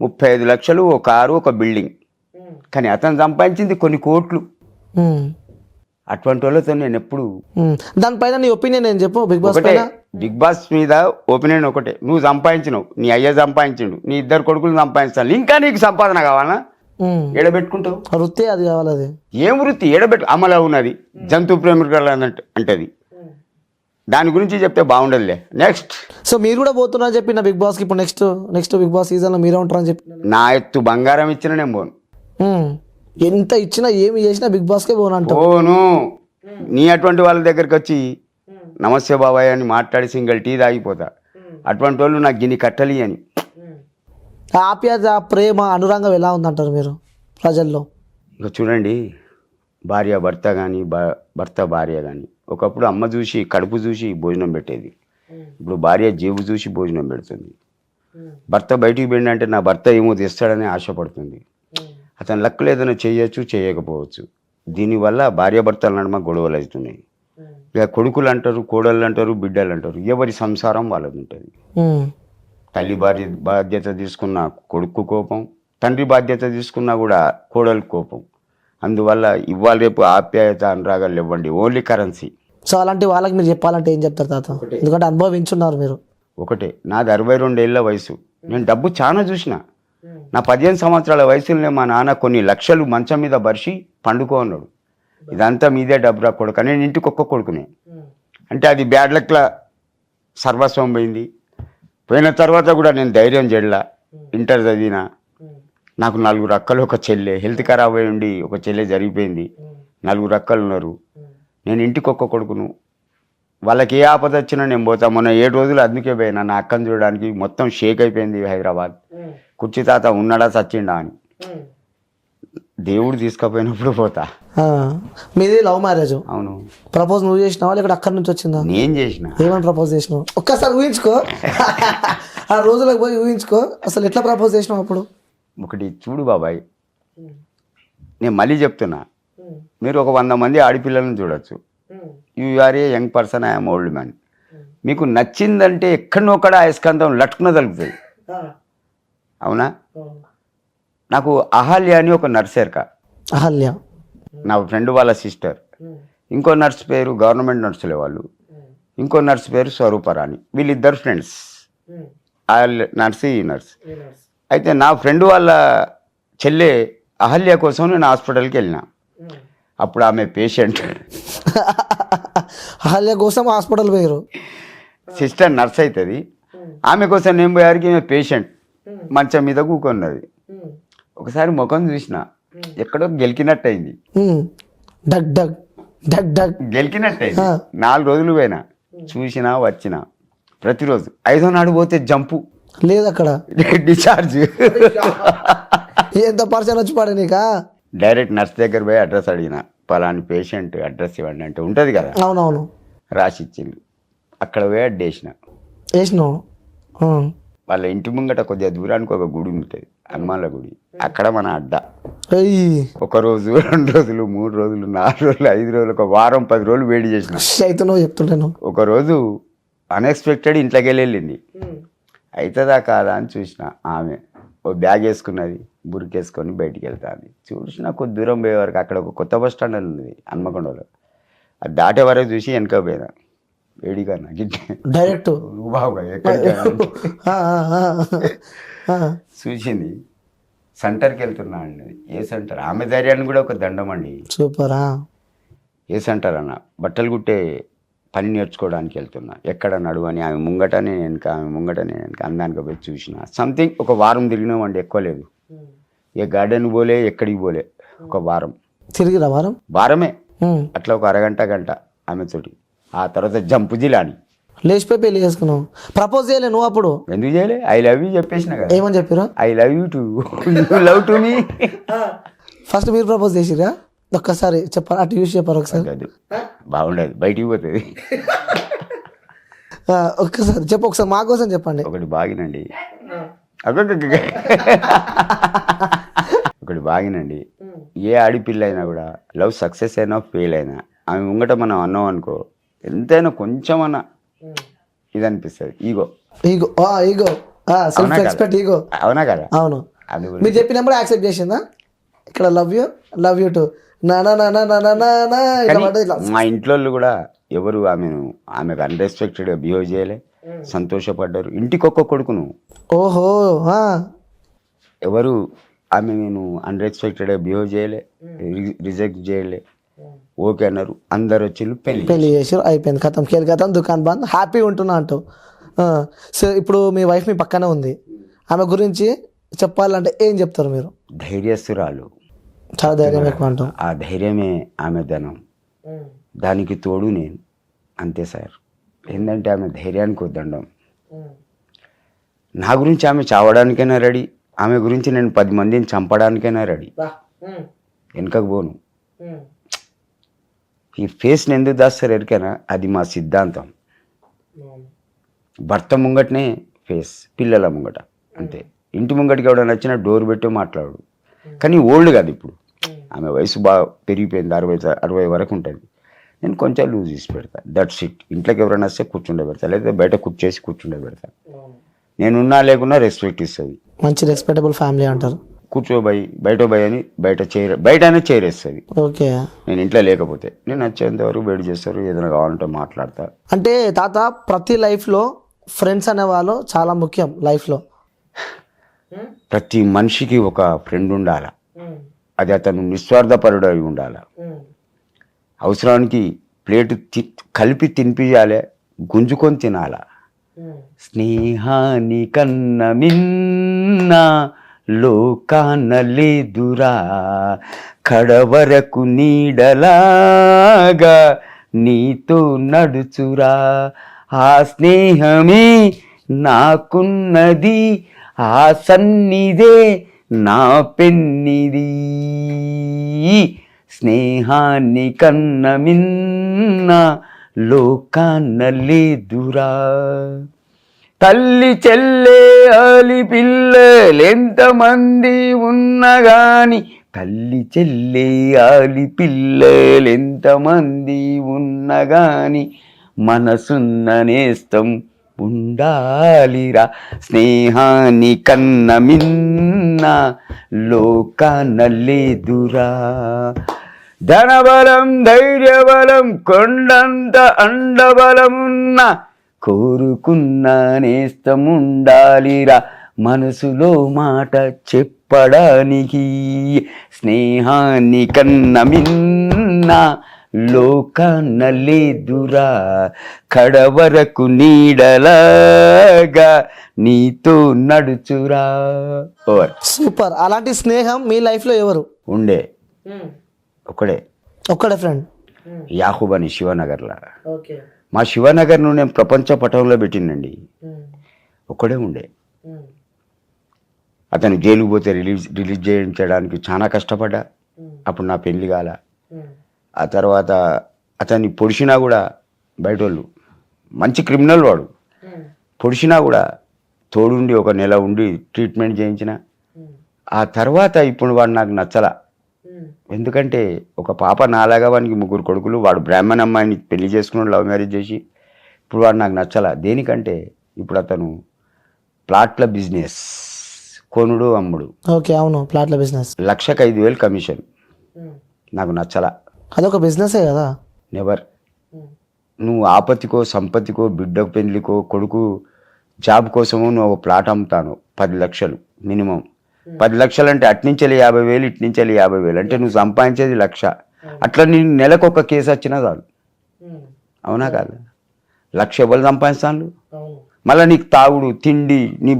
35 లక్షలు, ఒక కారు, ఒక బిల్డింగ్. కానీ అతను సంపాదించింది కొన్ని కోట్లు. అటువంటి వాళ్ళతో నేను ఎప్పుడు. దానిపైన నీ ఒపీనియన్ ఏం చెప్పు బిగ్ బాస్ ఒకటే, పైన? బిగ్ బాస్ మీద ఒపీనియన్ ఒకటే. నువ్వు సంపాదించినవు, నీ అయ్య సంపాదించిండు, నీ 2 కొడుకులు సంపాదించాలి, ఇంకా నీకు సంపాదన కావాలా? ఎడబెట్టుకుంటావు. వృత్తి అది కావాలి. అది ఏం వృత్తి? ఎడబెట్టు. అమలు ఉన్నది జంతు ప్రేమికులు అంటది. దాని గురించి చెప్తే బాగుండదులే. నెక్స్ట్. సో మీరు కూడా పోతున్నా చెప్పి నా బిగ్ బాస్ కి. ఇప్పుడు నెక్స్ట్ బిగ్ బాస్ సీజన్ లో మీరే ఉంటారని చెప్పి. నా ఎత్తు బంగారం ఇచ్చిన నేను పోను. ఎంత ఇచ్చినా ఏమి చేసినా బిగ్ బాస్ కే పోను అంటావు. పోను. నీ అటువంటి వాళ్ళ దగ్గరికి వచ్చి నమస్తే బాబాయ్ అని మాట్లాడి సింగిల్ టీ తాగిపోతా. అటువంటి వాళ్ళు నాకు గిన్ని కట్టలి అని. ఆప్యాయత, ప్రేమ, అనురాగం ఎలా ఉందంటారు మీరు ప్రజల్లో? ఇంకా చూడండి, భార్య భర్త కానీ, భర్త భార్య కానీ. ఒకప్పుడు అమ్మ చూసి కడుపు చూసి భోజనం పెట్టేది, ఇప్పుడు భార్య జేబు చూసి భోజనం పెడుతుంది. భర్త బయటికి వెళ్ళంటే నా భర్త ఏమో తెస్తాడని ఆశపడుతుంది. అతని లక్కులు ఏదైనా చేయొచ్చు, చేయకపోవచ్చు. దీనివల్ల భార్య భర్తల నడుమ గొడవలు అవుతున్నాయి. ఇక కొడుకులు అంటారు, కోడళ్ళు అంటారు, బిడ్డలు అంటారు. ఎవరి సంసారం వాళ్ళది ఉంటుంది. తల్లి బాధ్యత తీసుకున్న కొడుకు కోపం, తండ్రి బాధ్యత తీసుకున్నా కూడా కోడలు కోపం. అందువల్ల ఇవాళ రేపు ఆప్యాయత, అనురాగాలు ఇవ్వండి, ఓన్లీ కరెన్సీ. సో అలాంటి వాళ్ళకి మీరు చెప్పాలంటే ఏం చెప్తారు తాత? ఎందుకంటే అనుభవించున్నారు మీరు. ఒకటే, నాది 62 ఏళ్ళ వయసు. నేను డబ్బు చాలా చూసిన. నా 15 సంవత్సరాల వయసులోనే మా నాన్న కొన్ని లక్షలు మంచం మీద బరిసి పండుకో అన్నాడు. ఇదంతా మీదే డబ్బురా కొడుకు. నేను ఇంటికి ఒక్క కొడుకునే. అంటే అది బ్యాడ్ లక్లా సర్వస్వం పోయింది. పోయిన తర్వాత కూడా నేను ధైర్యం చెడలా. ఇంటర్ చదివిన. నాకు 4 అక్కలు, ఒక చెల్లె. హెల్త్ ఖరాబ్ అయి ఉండి ఒక చెల్లె జరిగిపోయింది. 4 అక్కలు ఉన్నారు. నేను ఇంటికి ఒక్క కొడుకును. వాళ్ళకి ఏ ఆపద వచ్చినా నేను పోతా. మొన్న 7 రోజులు అందుకే పోయినా నా అక్కను చూడడానికి. మొత్తం షేక్ అయిపోయింది హైదరాబాద్. కుర్చీ తాత ఉన్నాడా చచ్చిండా అని. దేవుడు తీసుకుపోయినప్పుడు పోతా. మీది లవ్ మ్యారేజ్? అవును. ప్రపోజ్ నువ్వు చేసినావా లేకపోతే అక్కడి నుంచి వచ్చిందా? నేను చేసిన. ఏమని ప్రపోజ్ చేసినావు? ఒక్కసారి ఊహించుకో. ఆ రోజులకు పోయి ఊహించుకో అసలు ఎట్లా ప్రపోజ్ చేసినావు అప్పుడు. ఒకటి చూడు బాబాయ్, నేను మళ్ళీ చెప్తున్నా, మీరు ఒక 100 మంది ఆడపిల్లలను చూడొచ్చు. You are a young person, I'm old man. మీకు నచ్చిందంటే ఎక్కడనొక్కడ అయస్కాంతం లట్టుకున తలుపుతుంది. అవునా? నాకు అహల్య అని ఒక నర్సేర్క. అహల్య నా ఫ్రెండ్ వాళ్ళ సిస్టర్. ఇంకో నర్స్ పేరు, గవర్నమెంట్ నర్సులే వాళ్ళు. ఇంకో నర్స్ పేరు స్వరూపరాణి. వీళ్ళిద్దరు ఫ్రెండ్స్. ఆ నర్స్, ఈ నర్స్. అయితే నా ఫ్రెండ్ వాళ్ళ చెల్లె అహల్య కోసం నేను హాస్పిటల్కి వెళ్ళిన. అప్పుడు ఆమె పేషెంట్. అహల్య కోసం హాస్పిటల్ పోయారు. సిస్టర్ నర్స్ అవుతుంది. ఆమె కోసం నేను పోయారికి ఈమె పేషెంట్ మంచం మీద కూకున్నది. ఒకసారి ముఖం చూసిన, ఎక్కడో గెలికినట్టు అయింది. డగ్ డగ్ డగ్ డగ్ గెలికినట్టు అయింది. 4 రోజులు పోయినా, చూసినా వచ్చిన. ప్రతిరోజు 5వ నాడు పోతే జంపు లేదు అక్కడ డిశ్చార్జ్. ఎంత పర్సన్ వచ్చి పడే నీకా? డైరెక్ట్ నర్స్ దగ్గర పోయి అడ్రస్ అడిగిన, పలాని పేషెంట్ అడ్రస్ ఇవ్వండి అంటే ఉంటుంది కదా, అవునవును రాసి ఇచ్చింది. అక్కడ పోయి అడ్డేసిన. వేసినావు. వాళ్ళ ఇంటి ముంగట కొద్దిగా దూరానికి ఒక గుడి ఉంటుంది, హనుమాన్ల గుడి. అక్కడ మన అడ్డ. ఒక రోజు 2 రోజులు 3 రోజులు 4 రోజులు 5 రోజులు ఒక వారం 10 రోజులు వేడి చేసిన. అయితే నువ్వు చెప్తుంటాను. ఒకరోజు అన్ఎక్స్పెక్టెడ్ ఇంట్లోకి వెళ్ళింది. అవుతుందా కాదా అని చూసిన. ఆమె ఓ బ్యాగ్ వేసుకున్నది, బురికేసుకొని బయటికి వెళ్తాను. చూసిన కొద్ది దూరం పోయే వరకు అక్కడ ఒక కొత్త బస్ స్టాండ్ ఉంది హన్మకొండలో. అది దాటే వరకు చూసి వెనక పోయినా. వేడిగా నాకు డైరెక్ట్ చూసింది. సెంటర్కి వెళ్తున్నా అండి. ఏ సెంటర్? ఆమె ధైర్యాన్ని కూడా ఒక దండం అండి. సూపరా. ఏ సెంటర్ అన్న? బట్టలు కుట్టే పని నేర్చుకోవడానికి వెళ్తున్నా. ఎక్కడ నడువని, ఆమె ముంగటనే వెనక, ఆమె ముంగటనే వెనక అందానికి పోయి చూసిన. సంథింగ్ ఒక వారం తిరిగినామండి, ఎక్కువ లేదు. ఏ గార్డెన్ పోలే, ఎక్కడికి పోలే. ఒక వారం తిరిగిరా? వారమే. అట్లా ఒక అరగంట గంట ఆమెతోటి. ఆ తర్వాత జంపు జిలాని లేచిపోయి పెళ్లి చేసుకున్నావు. ప్రపోజ్ చేయలే నువ్వు అప్పుడు? ఎందుకు చేయలే? ఐ లవ్ యూ చెప్పేసిన కదా. ఏమని చెప్పారు? I love you to love to me. First మీరు ప్రపోజ్ చేసిరా? ఒక్కసారి చెప్పారు, అటు చూసి చెప్పారు ఒకసారి. బాగుండదు, బయటికి పోతుంది. ఒక్కసారి చెప్పు, ఒకసారి మా కోసం చెప్పండి. ఒకటి బాగినండి, ఒకటి బాగినండి. ఏ ఆడిపిల్ల అయినా కూడా లవ్ సక్సెస్ అయినా ఫెయిల్ అయినా ఆమె ముంగట మనం అన్నాం అనుకో, ఎంతైనా కొంచెం అన్నా ఇది అనిపిస్తుంది. Ego ego ego self respect ego. అవునా కదా? అవును. మీరు చెప్పినప్పుడు యాక్సెప్ట్ చేసిందా? ఇక్కడ లవ్ యూ టు మా ఇంట్లో కూడా ఎవరు ఆమెకు అన్రెస్పెక్టెడ్గా బిహేవ్ చేయలే, సంతోషపడ్డారు. ఇంటికి ఒక్క కొడుకును. ఓహో. ఎవరు నేను అన్రెస్పెక్టెడ్గా బిహేవ్ చేయలే, రిజెక్ట్ చేయలే, ఓకే అన్నారు. అందరు వచ్చి పెళ్లి చేసారు, అయిపోయింది, కథం కేల్ కథం, దుకాన్ బంద్, హ్యాపీగా ఉంటున్నా అంటూ. సో ఇప్పుడు మీ వైఫ్ మీ పక్కనే ఉంది, ఆమె గురించి చెప్పాలంటే ఏం చెప్తారు మీరు? ధైర్యస్తురాలు, చాలా ధైర్యం ఎక్కువ అంటాం. ఆ ధైర్యమే ఆమె ధనం, దానికి తోడు నేను. అంతే సార్. ఏంటంటే ఆమె ధైర్యానికి దండం. నా గురించి ఆమె చావడానికైనా రెడీ, ఆమె గురించి నేను 10 మందిని చంపడానికైనా రెడీ. వెనకకు పోను. ఈ ఫేస్ని ఎందుకు దాస్తారు ఎరికైనా? అది మా సిద్ధాంతం. భర్త ముంగటనే ఫేస్, పిల్లల ముంగట అంతే. ఇంటి ముంగటికి ఎవడైనా వచ్చినా డోర్ పెట్టి మాట్లాడు. కానీ ఓల్డ్ కాదు ఇప్పుడు, ఆమె వయసు బాగా పెరిగిపోయింది, 60 వరకు ఉంటుంది. నేను కొంచెం లూజ్ చేసి పెడతా, దట్స్ ఇట్. ఇంట్లోకి ఎవరైనా వస్తే కూర్చుండే పెడతా, లేకపోతే బయట కూర్చేసి కూర్చుండే పెడతా. నేనున్నా లేకున్నా రెస్పెక్ట్ ఇస్తుంది. మంచి రెస్పెక్టబుల్ ఫ్యామిలీ అంటారు. కూర్చోబోయి బయట పోయి అని బయటనే చేరేస్తుంది. ఓకే. నేను ఇంట్లో లేకపోతే నేను వచ్చేంత వరకు వెయిట్ చేస్తారు, ఏదైనా కావాలంటే మాట్లాడతా. అంటే తాత, ప్రతి లైఫ్లో ఫ్రెండ్స్ అనేవాళ్ళు చాలా ముఖ్యం. లైఫ్లో ప్రతి మనిషికి ఒక ఫ్రెండ్ ఉండాలి. అది అతను నిస్వార్థపరుడు అయి ఉండాలి. అవసరానికి ప్లేటు కలిపి తినిపించాలి, గుంజుకొని తినాల. స్నేహాని కన్న మిన్న లోకాన లేదురా, కడవరకు నీడలాగా నీతో నడుచురా. ఆ స్నేహమే నాకున్నది, ఆ సన్నిధే నా పెన్నిది. స్నేహాన్ని కన్న మిన్న లోకాన లేదురా. తల్లి చెల్లె ఆలి పిల్లలెంతమంది ఉన్నగాని, తల్లి చెల్లె ఆలి పిల్లలెంతమంది ఉన్నగాని, మనసున్న నేస్తం ఉండాలిరా. స్నేహాన్ని కన్న మిన్న లోకాన లేదురా. ధనబలం ధైర్యబలం కొండంత అండబలమున్న, కోరుకున్న నేస్తముండాలిరా. మనసులో మాట చెప్పడానికి, స్నేహాన్ని కన్న మిన్న లోకాన లేదురా. కడవరకు నీడలాగా నీతో నడుచురా. సూపర్. అలాంటి స్నేహం మీ లైఫ్లో ఎవరు ఉండే? ఒక్కడే ఫ్రెండ్, యాహూబ్ అని శివనగర్లో. మా శివనగర్ను నేను ప్రపంచ పటంలో పెట్టిండండి. ఒక్కడే ఉండే. అతను జైలుకు పోతే రిలీజ్ చేయించడానికి చాలా కష్టపడ్డా. అప్పుడు నా పెళ్లి కాల. ఆ తర్వాత అతన్ని పొడిచినా కూడా బయట వాళ్ళు, మంచి క్రిమినల్ వాడు, పొడిచినా కూడా తోడుండి 1 నెల ఉండి ట్రీట్మెంట్ చేయించిన. ఆ తర్వాత ఇప్పుడు వాడు నాకు నచ్చల. ఎందుకంటే ఒక పాప నాలాగా వానికి 3 కొడుకులు, వాడు బ్రాహ్మణ అమ్మాయిని పెళ్లి చేసుకున్నాడు, లవ్ మ్యారేజ్ చేసి. ఇప్పుడు వాడు నాకు నచ్చల. దేనికంటే ఇప్పుడు అతను ప్లాట్ల బిజినెస్, కొనుడు అమ్ముడు. ఓకే, అవును, ప్లాట్ల బిజినెస్. 1,05,000 కమిషన్. నాకు నచ్చల. అదొక బిజినెసే కదా. నెవర్. నువ్వు ఆపత్తికో, సంపత్తికో, బిడ్డకు పెళ్లికో, కొడుకు జాబ్ కోసము నువ్వు ఒక ప్లాట్ అమ్ముతాను 10 లక్షలు మినిమం. 10 లక్షలు అంటే అట్నుంచెలి 50,000, ఇట్నుంచెలి 50,000 అంటే నువ్వు సంపాదించేది 1,00,000. అట్లా నేను నెలకు ఒక కేసు వచ్చినా చాలు. అవునా కాదు? 1,00,000 ఎవరు సంపాదిస్తాను? మళ్ళీ నీకు తాగుడు, తిండి, నీ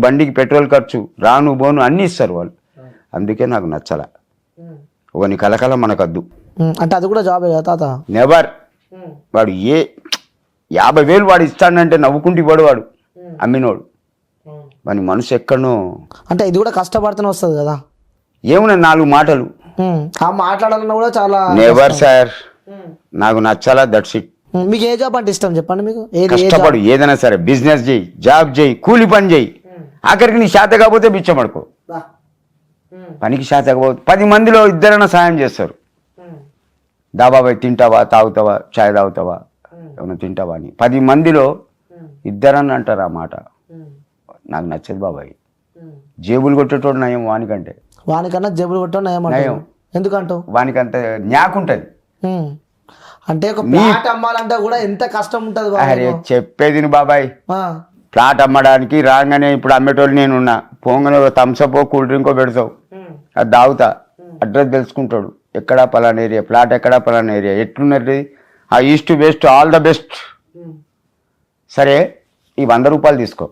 బండికి పెట్రోల్ ఖర్చు, రాను బోను అన్నీ ఇస్తారు వాళ్ళు. అందుకే నాకు నచ్చల. ఒక నీ కలకల మనకద్దు. అంటే అది కూడా జాబే కదా తాత. నెవర్. వాడు 50,000 వాడు ఇస్తాడంటే నవ్వుకుంటూ ఇవ్వడు వాడు, అమ్మినోడు. వాని మనసు ఎక్కడనో. అంటే ఇది కూడా కష్టపడుతూనే వస్తుంది కదా. ఏమున్నా 4 మాటలు ఆ మాట్లాడాలన్నా కూడా చాలా. నెవర్ సార్, నాకు నచ్చాలా, దట్స్ ఇట్. మీకు ఏ జాబ్ అంటే ఇష్టం చెప్పండి. మీకు కష్టపడు, ఏదైనా సరే బిజినెస్ చేయి, జాబ్ చేయి, కూలి పని చేయి. ఆఖరికి నీ శాత కాకపోతే బిచ్చమడుకో. పనికి శాత కాకపోతే 10 మందిలో 2 సాయం చేస్తారు. దాబాబాయ్ తింటావా, తాగుతావా, చాయ్ తాగుతావా, ఏమైనా తింటావా అని 10 మందిలో 2 అంటారు ఆ మాట. నాకు నచ్చదు బాబాయ్. జేబులు కొట్టేటోడు నయం వానికంటే. వానికన్నా జేబులు కొట్టడం నయం. ఎందుకంటావు? వానికంత న్యాకుంటది. అంటే ఒక ప్లాట్ అమ్మాలంటే కూడా ఎంత కష్టం ఉంటది. అరే చెప్పేది బాబాయ్, ప్లాట్ అమ్మడానికి రాగానే ఇప్పుడు అమ్మేటోళ్ళు నేనున్నా, పొంగన థమ్సప్ కూల్ డ్రింకో పెడతావు, అది తాగుతా, అడ్రస్ తెలుసుకుంటాడు, ఎక్కడా పలానా ఏరియా, ప్లాట్ ఎక్కడా పలానా ఏరియా, ఎట్లున్నది, ఆ east west all the best. సరే ఈ 100 రూపాయలు తీసుకో,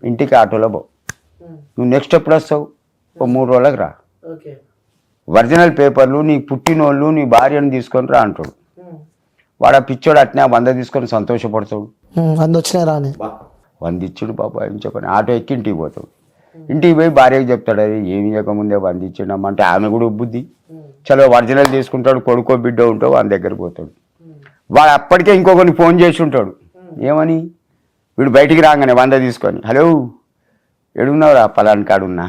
ఇంటికి ఆటోలో పో, నువ్వు నెక్స్ట్ ఎప్పుడు వస్తావు? ఓ 3 రోజులకు రా, ఒరిజినల్ పేపర్లు, నీ పుట్టినోళ్ళు, నీ భార్యను తీసుకొని రా అంటాడు. వాడు ఆ పిచ్చోడు అట్నే 100 తీసుకొని సంతోషపడతాడు. 100 వచ్చినాయి రాని 100 ఇచ్చిండు పాప ఏం చెప్పని, ఆటో ఎక్కి ఇంటికి పోతాడు. ఇంటికి పోయి భార్యకి చెప్తాడు, అది ఏమి చేయకముందే 100 ఇచ్చిండమ్మ అంటే ఆమె కూడా బుద్ధి. చలో ఒరిజినల్ తీసుకుంటాడు, కొడుకో బిడ్డ ఉంటావు, వాని దగ్గర పోతాడు. వాడు అప్పటికే ఇంకొకరిని ఫోన్ చేసి ఉంటాడు, ఏమని, వీడు బయటికి రాగానే 100 తీసుకొని, హలో ఎడున్నావురా, పలాని కాడున్నా,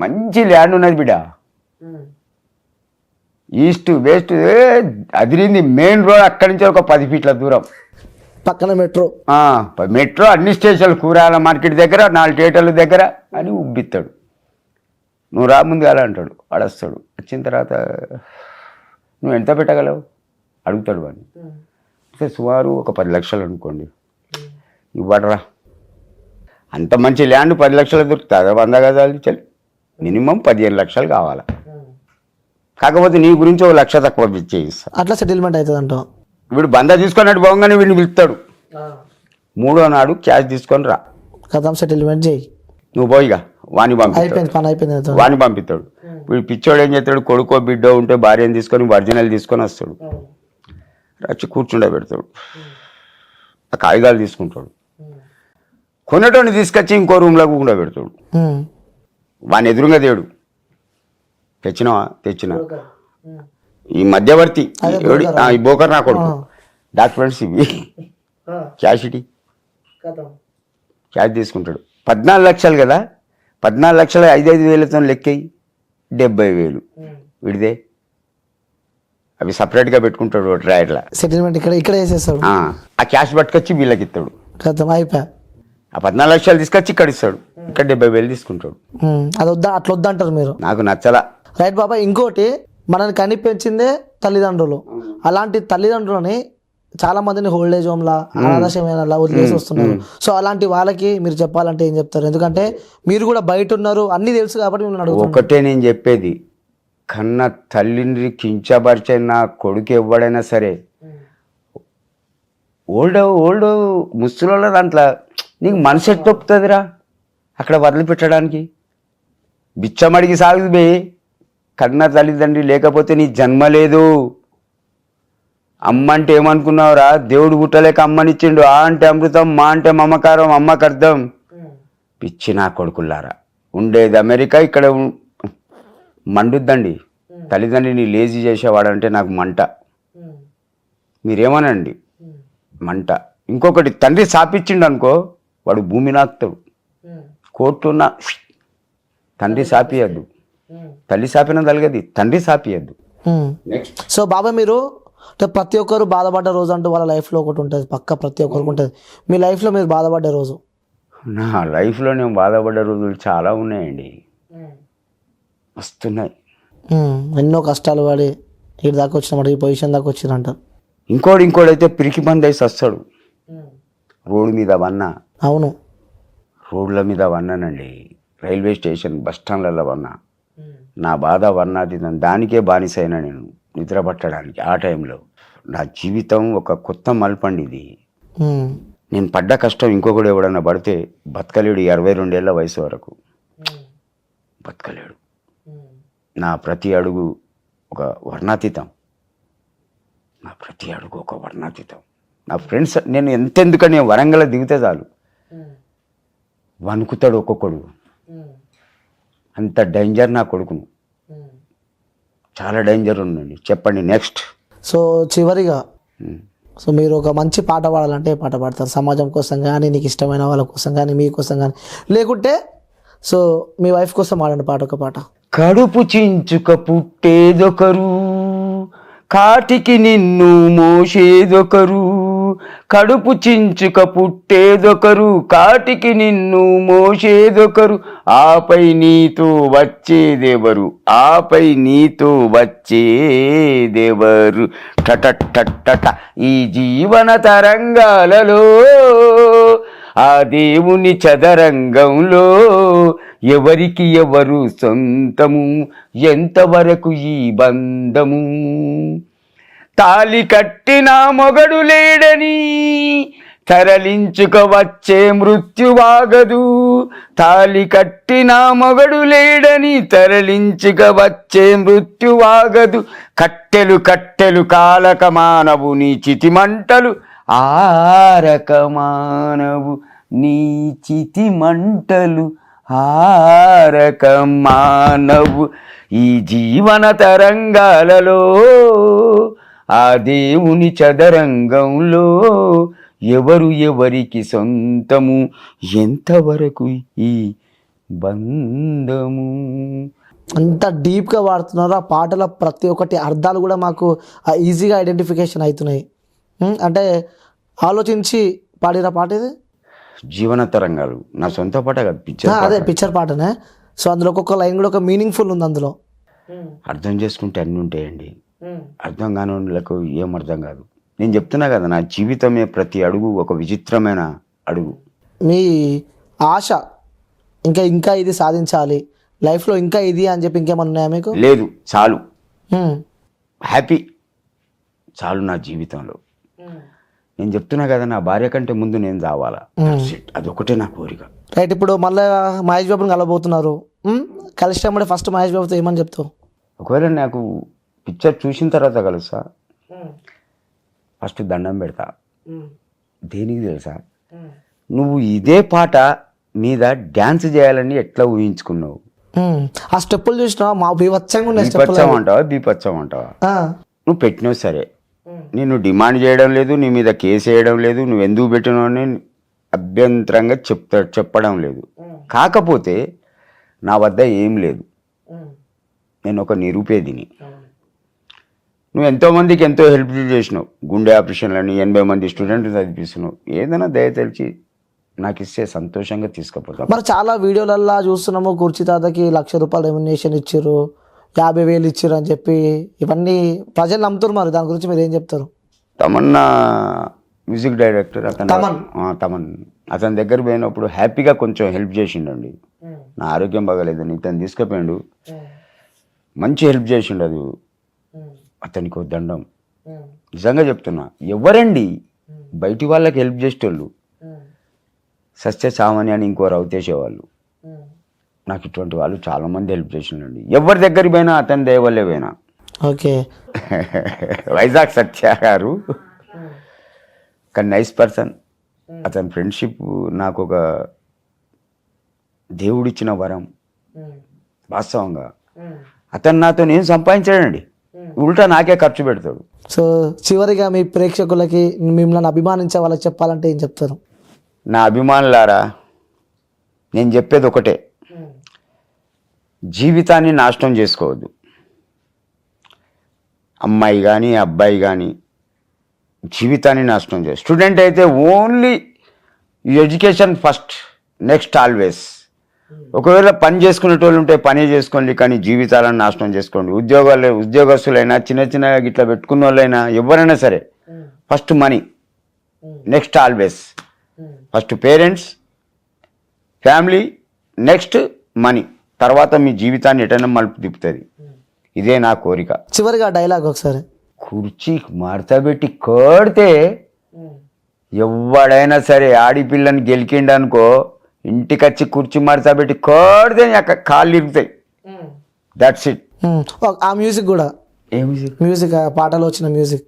మంచి ల్యాండ్ ఉన్నది బిడ్డ, ఈస్ట్ వెస్ట్ అదిరింది, మెయిన్ రోడ్, అక్కడి నుంచి ఒక 10 ఫీట్ల దూరం, పక్కన మెట్రో. మెట్రో, అన్ని స్టేషన్లు, కూరగాయల మార్కెట్ దగ్గర, 4 థియేటర్ల దగ్గర అని ఉబ్బిస్తాడు. నువ్వు రా ముందు అలా అంటాడు, వాడొస్తాడు. వచ్చిన తర్వాత నువ్వు ఎంత పెట్టగలవు అడుగుతాడు వాడిని. సుమారు ఒక 10 లక్షలు అనుకోండి, ఇవ్వడరా. అంత మంచి ల్యాండ్ 10 లక్షలు దొరుకుతుంది, 100 గజాలు చలి, మినిమం 15 లక్షలు కావాలా. కాకపోతే నీ గురించి 1 లక్ష తక్కువ చేయిస్తా, అట్లా సెటిల్మెంట్ అవుతుంది అంటావు. వీడు బంద తీసుకున్నట్టు పోగానే వీడిని పిలుస్తాడు, 3వ నాడు క్యాష్ తీసుకొని రా, కథం సెటిల్మెంట్ చేయి, నువ్వు పోయిగా వాణి పంపిస్తాడు. పని అయిపోయింది, వాణి పంపిస్తాడు. వీడు పిచ్చోడు ఏం చేస్తాడు, కొడుకో బిడ్డో ఉంటే భార్యను తీసుకొని ఒరిజినల్ తీసుకొని వస్తాడు, వచ్చి కూర్చుండే పెడతాడు, ఆ కాగితాలు తీసుకుంటాడు, కొనేటోని తీసుకొచ్చి ఇంకో రూమ్లో కూడా పెడతాడు. వాని ఎదురుగా దేడు, తెచ్చినావా, తెచ్చినా, ఈ మధ్యవర్తి ఈ బోకర్ నా కొడుకు, డాక్యుమెంట్స్ ఇవి, క్యాష్ ఇటీ, క్యాష్ తీసుకుంటాడు. 14 లక్షలు కదా, 14 లక్షలు 5,000 లెక్కయి 70,000 విడిదే, అవి సపరేట్గా పెట్టుకుంటాడు డ్రాయర్లా. సెటిల్మెంట్ ఇక్కడ వేసేస్తాడు, ఆ క్యాష్ పట్టుకొచ్చి వీళ్ళకి ఇస్తాడు, కథం అయిపోయా. ఆ 14 లక్షలు తీసుకొచ్చి ఇక్కడ ఇస్తాడు, ఇక్కడ 70,000 తీసుకుంటాడు. అది వద్దా, అట్లా వద్దంటారు మీరు. నాకు నచ్చలా. రైట్ బాబా. ఇంకోటి, మనల్ని కనిపించిందే తల్లిదండ్రులు, అలాంటి తల్లిదండ్రులని చాలా మందిని హోల్డేజ్ హోమ్లా, అనాథాశ్రమాల వదిలేసి వస్తున్నారు. సో అలాంటి వాళ్ళకి మీరు చెప్పాలంటే ఏం చెప్తారు? ఎందుకంటే మీరు కూడా బయట ఉన్నారు, అన్ని తెలుసు కాబట్టి మిమ్మల్ని అడుగుతున్నాను. ఒకటే నేను చెప్పేది, కన్న తల్లిని కించపరిచే నా కొడుకు ఎవడైనా సరే, ఓల్డ్ ముసలోళ్ళ దాంట్లో నీకు మనసు ఎట్టు తొప్పుతుందిరా అక్కడ వదిలిపెట్టడానికి? బిచ్చమడికి సాగు బే, కన్న తల్లిదండ్రి లేకపోతే నీ జన్మ లేదు. అమ్మ అంటే ఏమనుకున్నావురా, దేవుడు పుట్టలేక అమ్మనిచ్చిండు. ఆ అంటే అమృతం, మా అంటే మమకారం, అమ్మకు అర్థం. పిచ్చి నా కొడుకులారా, ఉండేది అమెరికా, ఇక్కడ మండుద్దండి. తల్లిదండ్రిని లేజీ చేసేవాడంటే నాకు మంట. మీరేమనండి, మంట. ఇంకొకటి, తండ్రి సాపిచ్చిండు అనుకో, వాడు భూమి నాకుతాడు. కోర్టున్న తండ్రి సాపియద్దు, తల్లి సాపిన తలగది, తండ్రి సాపియద్దు. నెక్స్ట్. సో బాబాయ్ మీరు అంటే ప్రతి ఒక్కరు బాధపడ్డ రోజు అంటూ వాళ్ళ లైఫ్లో ఒకటి ఉంటుంది, పక్క ప్రతి ఒక్కరికి ఉంటుంది. మీ లైఫ్లో మీరు బాధపడ్డ రోజు? నా లైఫ్లో నేను బాధపడ్డ రోజులు చాలా ఉన్నాయండి, వస్తున్నాయి. ఎన్నో కష్టాలు పడి ఇటు దాకా వచ్చినమాట, ఈ పొజిషన్ దాకా వచ్చిందంటారు. ఇంకోడైతే పిరికి బంద్ వేసి వస్తాడు. రోడ్డు మీద వన్నా, అవును, రోడ్ల మీద వన్నానండి, రైల్వే స్టేషన్, బస్ స్టాండ్లలో వన్నా. నా బాధ వర్ణాతీతం, దానికే బానిసైనా నేను నిద్ర పట్టడానికి. ఆ టైంలో నా జీవితం ఒక కొత్త మలుపండి ఇది. నేను పడ్డ కష్టం ఇంకొకడు ఎవడన్నా పడితే బతకలేడు. 22 ఏళ్ల వయసు వరకు బతకలేడు. నా ప్రతి అడుగు ఒక వర్ణాతీతం, నా ప్రతి అడుగు ఒక వర్ణాతీతం. నా ఫ్రెండ్స్, నేను ఎంతెందుకని వరంగల్ దిగితే చాలు వణుకుతాడు ఒక్కొక్కడు. అంత డేంజర్ నా కొడుకును, చాలా డేంజర్ ఉందండి. చెప్పండి నెక్స్ట్. సో చివరిగా, సో మీరు ఒక మంచి పాట పాడాలంటే ఏ పాట పాడతారు? సమాజం కోసం కానీ, నీకు ఇష్టమైన వాళ్ళ కోసం కానీ, మీకోసం కానీ, లేకుంటే సో మీ వైఫ్ కోసం పాడండి పాట, ఒక పాట. కడుపు చించుక పుట్టేదొకరు, కాటికి నిన్ను మోసేదొకరు. కడుపు చించుక పుట్టేదొకరు, కాటికి నిన్ను మోసేదొకరు. ఆపై నీతో వచ్చేదెవరు, ఆపై నీతో వచ్చేదెవరు. టట ఈ జీవన తరంగాలలో, ఆ దేవుని చదరంగంలో, ఎవరికి ఎవరు సొంతము, ఎంతవరకు ఈ బంధము. తాలి కట్టిన మొగడు లేడని తరలించుక వచ్చే మృత్యువాగదు. తాలి కట్టిన మొగడు లేడని తరలించుక వచ్చే మృత్యువాగదు. కట్టెలు కట్టెలు కాలక మానవు నీ చితి మంటలు, ఆరక మానవు నీ చితి మంటలు, ఆరక మానవు. ఈ జీవన తరంగాలలో, ఆ దేవుని చదరంగంలో, ఎవరు ఎవరికి సొంతము, ఎంతవరకు ఈ బంధము. అంత డీప్గా వాడుతున్నారు. ఆ పాటల ప్రతి ఒక్కటి అర్థాలు కూడా మాకు ఈజీగా ఐడెంటిఫికేషన్ అవుతున్నాయి. అంటే ఆలోచించి పాడిన పాట ఇది. జీవన తరంగాలు నా సొంత పాట కాదు, పిక్చర్. అదే పిక్చర్ పాటనే. సో అందులో ఒక్కొక్క లైన్ కూడా ఒక మీనింగ్ఫుల్ ఉంది అందులో. అర్థం చేసుకుంటే అన్నీ ఉంటాయండి, అర్థం కాని వాళ్ళకు ఏం అర్థం కాదు. నేను చెప్తున్నా కదా, నా జీవితమే ప్రతి అడుగు ఒక విచిత్రమైన అడుగు. మీ ఆశ ఇంకా ఇంకా ఇది సాధించాలి లైఫ్లో, ఇంకా ఇది అని చెప్పి ఇంకేమన్నా ఉన్నాయా మీకు? లేదు, చాలు, హ్యాపీ చాలు నా జీవితంలో. నేను చెప్తున్నా కదా, నా భార్య కంటే ముందు నేను చావాలా, అదొకటే నా కోరిక. రైట్. ఇప్పుడు మళ్ళీ మహేష్ బాబుని కలబోతున్నారు. కలిసినప్పుడే ఫస్ట్ మహేష్ బాబుతో ఏమని చెప్తావు? ఒకవేళ నాకు పిక్చర్ చూసిన తర్వాత కలుస్తా, ఫస్ట్ దండం పెడతా. దేనికి తెలుసా, నువ్వు ఇదే పాట మీద డ్యాన్స్ చేయాలని ఎట్లా ఊహించుకున్నావు? ఆ స్టెప్పులు చూసినావా? మా బీభత్సంగా ఉన్నాయి. బీపచ్చం అంటావా? నువ్వు పెట్టినావు సరే, నేను డిమాండ్ చేయడం లేదు, నీ మీద కేసు వేయడం లేదు, నువ్వు ఎందుకు పెట్టినావు అని అభ్యంతరంగా చెప్పడం లేదు. కాకపోతే నా వద్ద ఏం లేదు, నేను ఒక నిరుపేదిని. నువ్వు ఎంతోమందికి ఎంతో హెల్ప్ చేసినావు, గుండె ఆపరేషన్లని 80 మంది స్టూడెంట్లు చదివిస్తున్నావు. ఏదైనా దయ తెలిసి నాకు ఇస్తే సంతోషంగా తీసుకుపోతాం. మరి చాలా వీడియోలల్లో చూస్తున్నాము, కుర్చీ తాతకి ₹1,00,000 రెమ్యునేషన్ ఇచ్చారు, 50,000 ఇచ్చారు అని చెప్పి, ఇవన్నీ ప్రజలు నమ్ముతారు. మరి దాని గురించి మీరు ఏం చెప్తారు? తమన్నా మ్యూజిక్ డైరెక్టర్, తమన్ అతని దగ్గర పోయినప్పుడు హ్యాపీగా కొంచెం హెల్ప్ చేసిండండి. నా ఆరోగ్యం బాగాలేదని ఇతను తీసుకుపోయిండు, మంచి హెల్ప్ చేసిండు. అది అతనికి ఒక దండం, నిజంగా చెప్తున్నా. ఎవరండి బయటి వాళ్ళకి హెల్ప్ చేసేటోళ్ళు? సత్య సామాన్య అని ఇంకో రవితేసేవాళ్ళు. నాకు ఇటువంటి వాళ్ళు చాలామంది హెల్ప్ చేసిండండి. ఎవరి దగ్గరికి పోయినా అతని దయ వల్లే పోయినా. ఓకే. వైజాగ్ సత్య గారు ఒక నైస్ పర్సన్. అతని ఫ్రెండ్షిప్ నాకు ఒక దేవుడిచ్చిన వరం. వాస్తవంగా అతను నాతో నేను సంపాదించాడండి, ఉల్టా నాకే ఖర్చు పెడతాడు. సో చివరిగా మీ ప్రేక్షకులకి మిమ్మల్ని అభిమానించే వాళ్ళకి చెప్పాలంటే ఏం చెప్తారు? నా అభిమానులారా, నేను చెప్పేది ఒకటే, జీవితాన్ని నాశనం చేసుకోవద్దు. అమ్మాయి కానీ అబ్బాయి కానీ జీవితాన్ని నాశనం చేయాలి. స్టూడెంట్ అయితే only education first, next always. ఒకవేళ పని చేసుకునేటోళ్ళు ఉంటే పని చేసుకోండి, కానీ జీవితాలను నాశనం చేసుకోండి. ఉద్యోగస్తులైనా చిన్న చిన్నగా ఇట్లా పెట్టుకున్న వాళ్ళైనా ఎవరైనా సరే first money, next always. First parents, family, next money, తర్వాత మీ జీవితాన్ని ఎటైనా మలుపు తిప్పుతుంది. ఇదే నా కోరిక. చివరిగా డైలాగ్ ఒకసారి. కుర్చీ మడతబెట్టి కొడితే ఎవడైనా సరే ఆడిపిల్లని గెలికిండనుకో, ఇంటికి వచ్చి కుర్చీ మడతబెట్టి కొడితే కాళ్ళు ఇరుగుతాయి. That's it. ఆ మ్యూజిక్ కూడా, ఏ మ్యూజిక్? మ్యూజిక్ ఆ పాటలో వచ్చిన మ్యూజిక్.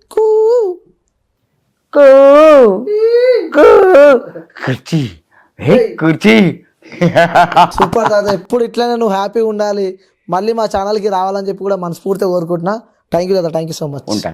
కుర్చీ, హే కుర్చీ. సూపర్ తాత, ఎప్పుడు ఇట్లనే నువ్వు హ్యాపీగా ఉండాలి, మళ్ళీ మా ఛానల్కి రావాలని చెప్పి కూడా మనస్ఫూర్తిగా కోరుకుంటున్నా. థ్యాంక్ యూ తాత, థ్యాంక్ యూ సో మచ్. ఉంటా.